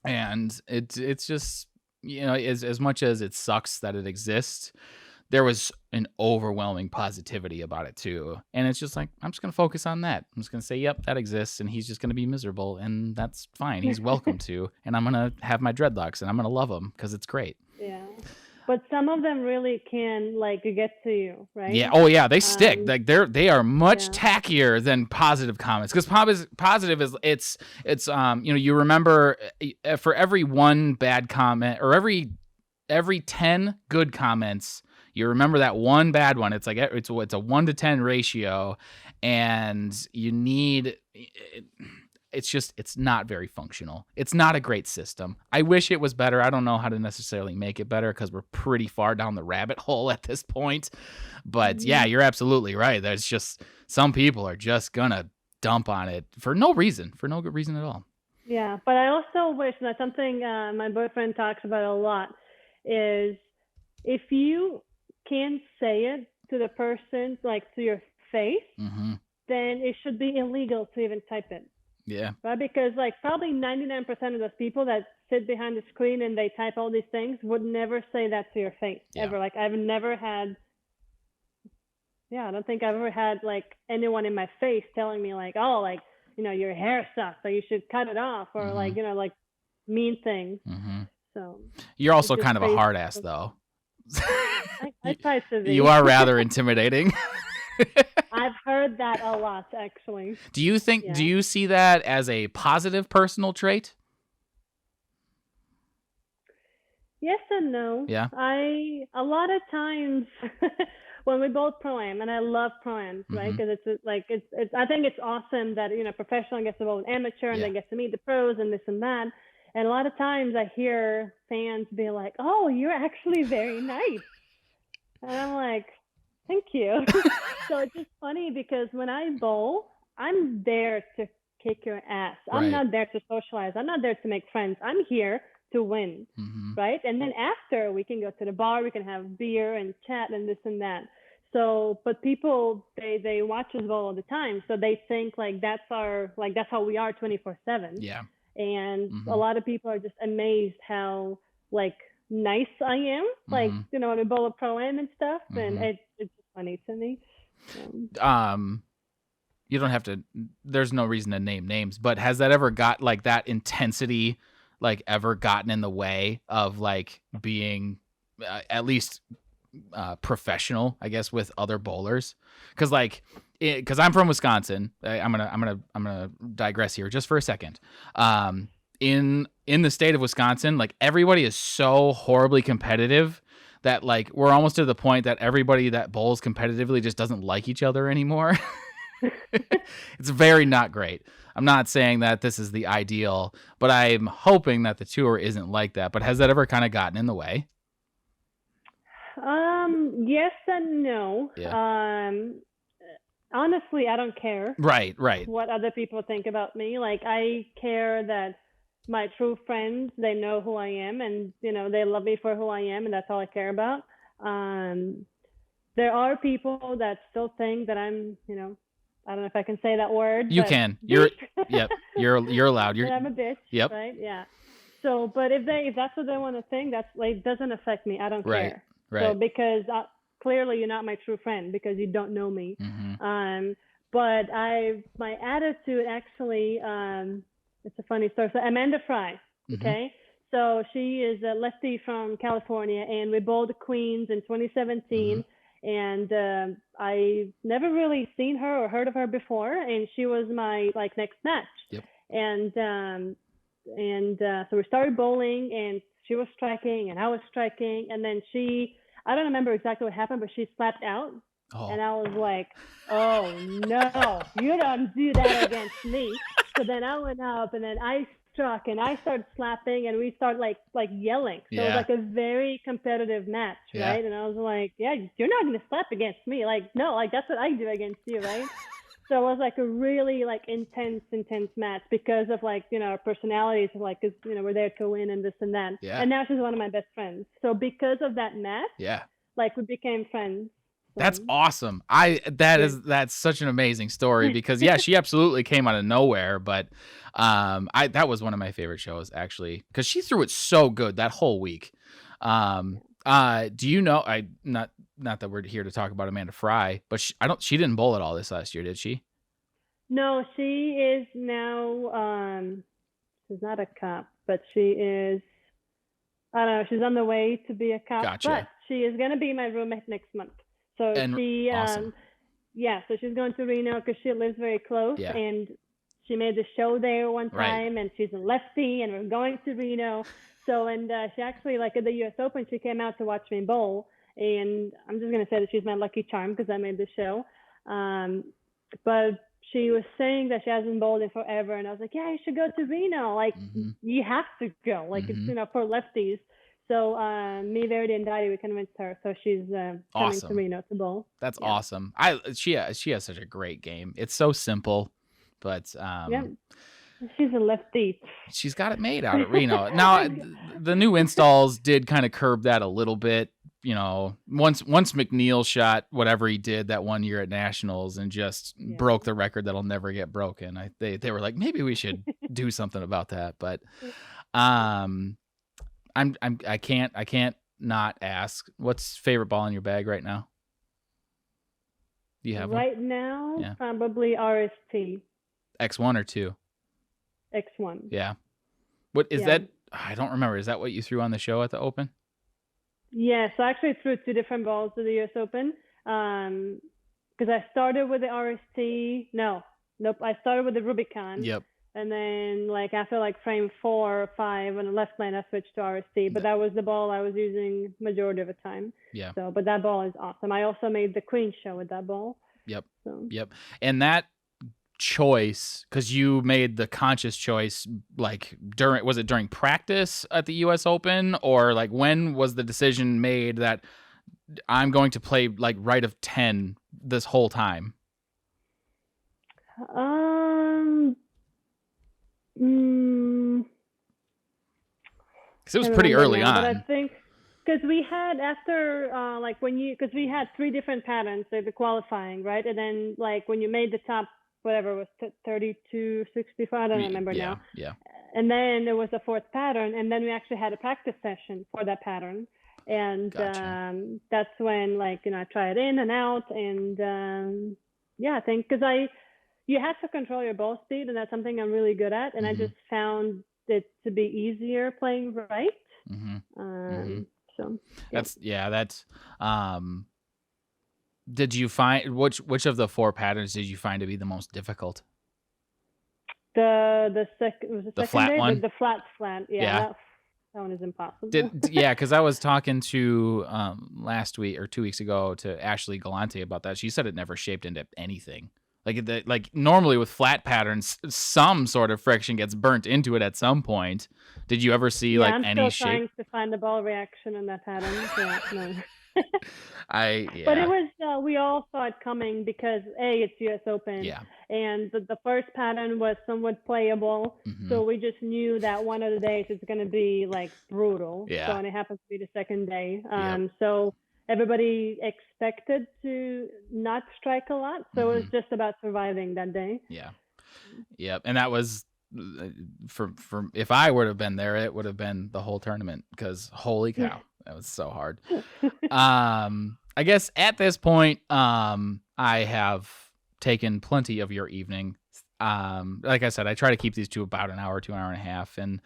And it's just, as much as it sucks that it exists, there was an overwhelming positivity about it too. And it's just like, I'm just going to focus on that. I'm just going to say, yep, that exists. And he's just going to be miserable. And that's fine. He's welcome to. And I'm going to have my dreadlocks and I'm going to love them because it's great. Yeah. But some of them really can like get to you, right? Yeah. Oh yeah. They stick. Like they are much tackier than positive comments because positive is it's you remember for every one bad comment or every 10 good comments, you remember that one bad one. It's like it's a 1 to 10 ratio, and you need. It's not very functional. It's not a great system. I wish it was better. I don't know how to necessarily make it better because we're pretty far down the rabbit hole at this point. But yeah, you're absolutely right. There's just some people are just gonna dump on it for no reason, for no good reason at all. Yeah, but I also wish, and that's something my boyfriend talks about a lot, is if you can't say it to the person, like to your face, then it should be illegal to even type it. Yeah. Right? Because like probably 99% of those people that sit behind the screen and they type all these things would never say that to your face ever. Like I don't think I've ever had like anyone in my face telling me like, oh, like, your hair sucks, or you should cut it off, or like, like mean things. So you're also kind of a hard ass though. I try to be. You are rather intimidating. I've heard that a lot, actually. Do you see that as a positive personal trait? Yes and no. Yeah. A lot of times when we both pro-am, and I love pro-ams, right? Because it's I think it's awesome that, professional gets involved with amateur and they get to meet the pros and this and that. And a lot of times I hear fans be like, oh, you're actually very nice. And I'm like, thank you. So it's just funny because when I bowl, I'm there to kick your ass. I'm Right. not there to socialize. I'm not there to make friends. I'm here to win, Mm-hmm. right? And then after, we can go to the bar, we can have beer and chat and this and that. So, but people, they watch us all the time, so they think like that's how we are 24/7. Yeah. And a Mm-hmm. lot of people are just amazed how like nice I am, like Mm-hmm. in a bowl of pro-am and stuff, and Mm-hmm. it's just funny to me. You don't have to, there's no reason to name names, but has that ever got like that intensity, like ever gotten in the way of like being at least professional, I guess, with other bowlers? Because like, because I'm from Wisconsin, I'm gonna digress here just for a second. In the state of Wisconsin, like everybody is so horribly competitive that like we're almost to the point that everybody that bowls competitively just doesn't like each other anymore. It's very not great. I'm not saying that this is the ideal, but I'm hoping that the tour isn't like that. But has that ever kind of gotten in the way? Yes and no. Yeah. Honestly, I don't care Right. what other people think about me. Like, I care that my true friends, they know who I am, and they love me for who I am, and that's all I care about. Um, there are people that still think that I'm, I don't know if I can say that word, You but can. You're. Yep. You're allowed. that I'm a bitch, Yep. right? Yeah. So, but if that's what they want to think, that's like doesn't affect me. I don't Right. care. Right. So because clearly you're not my true friend because you don't know me. Mm-hmm. But my attitude actually, it's a funny story. So Amanda Fry, okay? So she is a lefty from California, and we bowled Queens in 2017. And I never really seen her or heard of her before, and she was my like next match. Yep. And so we started bowling, and she was striking, and I was striking, and then I don't remember exactly what happened, but she slapped out. Oh. And I was like, oh no, you don't do that against me. So then I went up, and then I struck, and I started slapping, and we started like yelling. So it was like a very competitive match, right? And I was like, yeah, you're not going to slap against me. Like, no, like that's what I do against you, right? So it was like a really like intense match because of like, our personalities, like, cause we're there to win and this and that. Yeah. And now she's one of my best friends. So because of that match, like we became friends. So. That's awesome. That's such an amazing story because she absolutely came out of nowhere, but that was one of my favorite shows actually because she threw it so good that whole week. Do you know? Not that we're here to talk about Amanda Fry, but she didn't bowl at all this last year, did she? No, she is now. She's not a cop, but she is. I don't know. She's on the way to be a cop, Gotcha. but she is going to be my roommate next month. So awesome. So she's going to Reno because she lives very close, and she made the show there one time, and she's a lefty, and we're going to Reno. So, and she actually, like at the U.S. Open, she came out to watch me bowl, and I'm just going to say that she's my lucky charm because I made the show. But she was saying that she hasn't bowled in forever, and I was like, yeah, you should go to Reno. Like, you have to go. Like, it's, for lefties. So me, Verity, and Daddy, we convinced her. So she's coming to Reno to bowl. That's awesome. She has such a great game. It's so simple, but she's a lefty. She's got it made out at Reno. Now the new installs did kind of curb that a little bit. Once McNeil shot whatever he did that one year at Nationals and just broke the record that'll never get broken. They were like, maybe we should do something about that, but I can't not ask, what's favorite ball in your bag right now? Do you have right one? now? Probably RST. X1 or 2? X1. Yeah. What is that? I don't remember. Is that what you threw on the show at the Open? Yeah, so I actually threw 2 different balls to the U.S. Open. Because I started with the RST. Nope. I started with the Rubicon. Yep. And then, like, after, like, frame 4 or 5 on the left lane, I switched to RST. But that was the ball I was using majority of the time. Yeah. So, but that ball is awesome. I also made the Queen show with that ball. Yep. So. Yep. And that choice, because you made the conscious choice, like, was it during practice at the U.S. Open? Or, like, when was the decision made that I'm going to play, like, right of 10 this whole time? Because it was I pretty remember early now, but I on. think because we had after because we had three different patterns, like the qualifying, right? And then like when you made the top, whatever it was 32, 65, I don't remember Yeah, now. yeah. And then there was a fourth pattern, and then we actually had a practice session for that pattern. And Gotcha. that's when I try it in and out, and yeah, I think because you have to control your ball speed, and that's something I'm really good at, and I Mm-hmm. just found it to be easier playing right. Mm-hmm. Mm-hmm. Um, so yeah, That's did you find which of the four patterns did you find to be the most difficult? the second was the The second flat day, one? the flat slant. Yeah, Yeah. that one is impossible. Yeah, because I was talking to last week or 2 weeks ago to Ashley Galante about that. She said it never shaped into anything. Like normally with flat patterns, some sort of friction gets burnt into it at some point. Did you ever see Yeah, like I'm any still shape? trying to find the ball reaction in that pattern. Yeah, no. But it Yeah. was we all saw it coming because it's U.S. Open, Yeah. and the first pattern was somewhat playable. Mm-hmm. So we just knew that one of the days it's going to be like brutal. So Yeah. and it happens to be the second day. Yep. So everybody expected to not strike a lot. So it was Mm-hmm. just about surviving that day. Yeah. Yep. And that was for if I would have been there, it would have been the whole tournament because holy cow, that was so hard. I guess at this point, I have taken plenty of your evening. Like I said, I try to keep these to about an hour to an hour and a half, and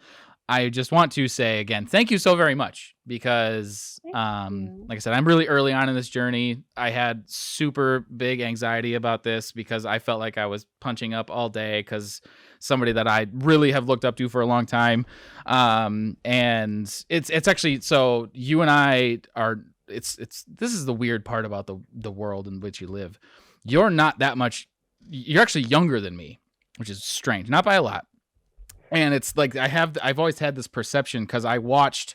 I just want to say again, thank you so very much because, Thank you. like I said, I'm really early on in this journey. I had super big anxiety about this because I felt like I was punching up all day because somebody that I really have looked up to for a long time. And it's actually, so you and I are, this is the weird part about the world in which you live. You're not that much, you're actually younger than me, which is strange, not by a lot. And it's like I've always had this perception because I watched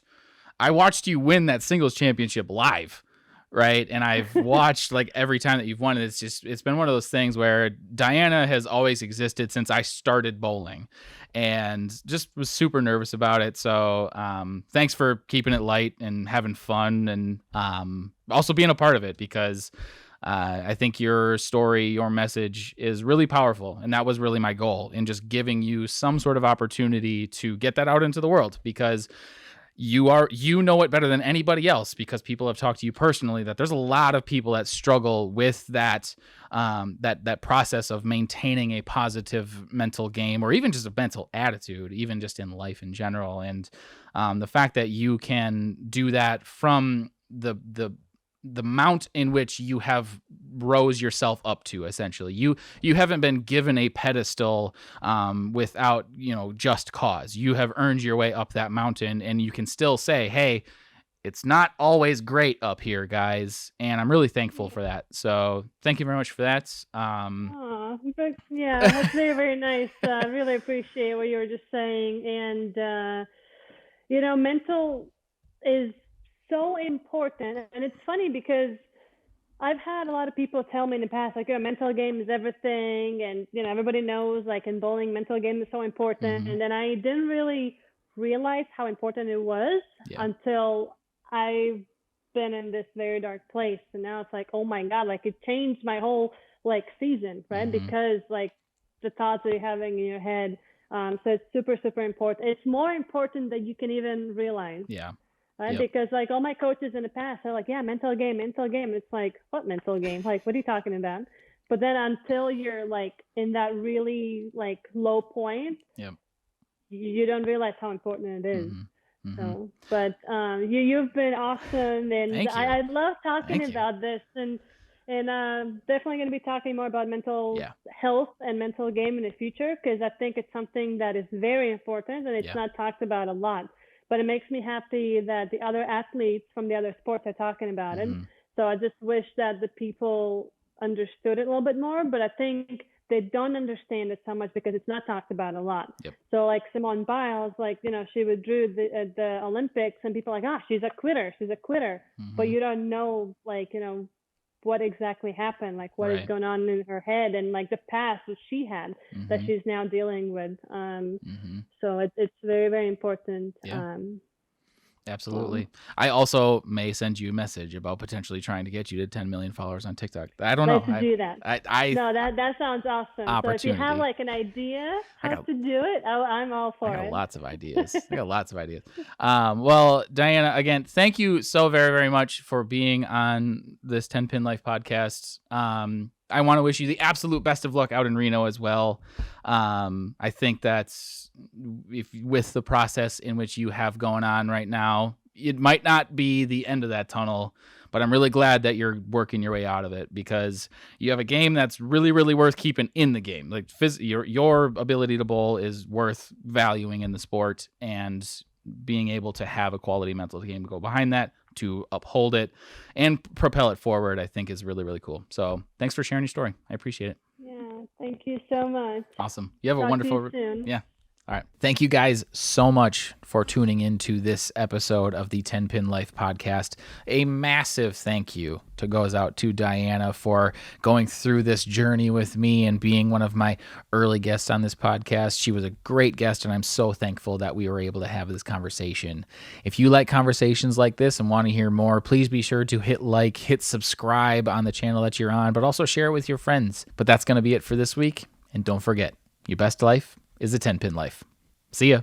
you win that singles championship live, right? And I've watched like every time that you've won it. It's been one of those things where Diana has always existed since I started bowling, and just was super nervous about it. So thanks for keeping it light and having fun, and also being a part of it because I think your story, your message is really powerful. And that was really my goal in just giving you some sort of opportunity to get that out into the world because you know it better than anybody else because people have talked to you personally that there's a lot of people that struggle with that that process of maintaining a positive mental game or even just a mental attitude, even just in life in general. And the fact that you can do that from the mount in which you have rose yourself up to, essentially you haven't been given a pedestal without just cause. You have earned your way up that mountain, and you can still say, hey, it's not always great up here, guys, and I'm really thankful for that. So thank you very much for that. But yeah, that's very, very nice. I really appreciate what you were just saying. And, mental is so important. And it's funny because I've had a lot of people tell me in the past, like, mental game is everything. And, everybody knows, like, in bowling, mental game is so important. Mm-hmm. And I didn't really realize how important it was until I've been in this very dark place. And now it's like, oh my God, like, it changed my whole, like, season, right? Mm-hmm. Because, like, the thoughts that you're having in your head. So it's super, super important. It's more important than you can even realize. Yeah. Right? Yep. Because like all my coaches in the past are like, yeah, mental game. And it's like, what mental game? Like, what are you talking about? But then until you're like in that really like low point, you don't realize how important it is. Mm-hmm. So, but you've been awesome, and I love talking about this, and definitely going to be talking more about mental health and mental game in the future because I think it's something that is very important and it's not talked about a lot. But it makes me happy that the other athletes from the other sports are talking about it. So I just wish that the people understood it a little bit more. But I think they don't understand it so much because it's not talked about a lot. So like Simone Biles, like, she withdrew at the Olympics and people are like, she's a quitter. But you don't know, like, what exactly happened, like what is going on in her head and like the past that she had that she's now dealing with. So it's very, very important. Absolutely. I also may send you a message about potentially trying to get you to 10 million followers on TikTok. I don't know. Let's do that. I No, that sounds awesome. So if you have opportunity. like an idea how to do it, I'm all for it. I got lots of ideas. Well, Diana, again, thank you so very, very much for being on this 10 Pin Life podcast. I want to wish you the absolute best of luck out in Reno as well. I think that's with the process in which you have going on right now, it might not be the end of that tunnel, but I'm really glad that you're working your way out of it, because you have a game that's really, really worth keeping in the game. Like your ability to bowl is worth valuing in the sport, and being able to have a quality mental game to go behind that, to uphold it and propel it forward, I think is really, really cool. So thanks for sharing your story. I appreciate it. Yeah, thank you so much. Awesome. You have a Talk wonderful, to you soon. Yeah. All right. Thank you guys so much for tuning into this episode of the 10 Pin Life podcast. A massive thank you goes out to Diana for going through this journey with me and being one of my early guests on this podcast. She was a great guest, and I'm so thankful that we were able to have this conversation. If you like conversations like this and want to hear more, please be sure to hit subscribe on the channel that you're on, but also share it with your friends. But that's going to be it for this week. And don't forget, your best life is a 10 Pin Life. See ya.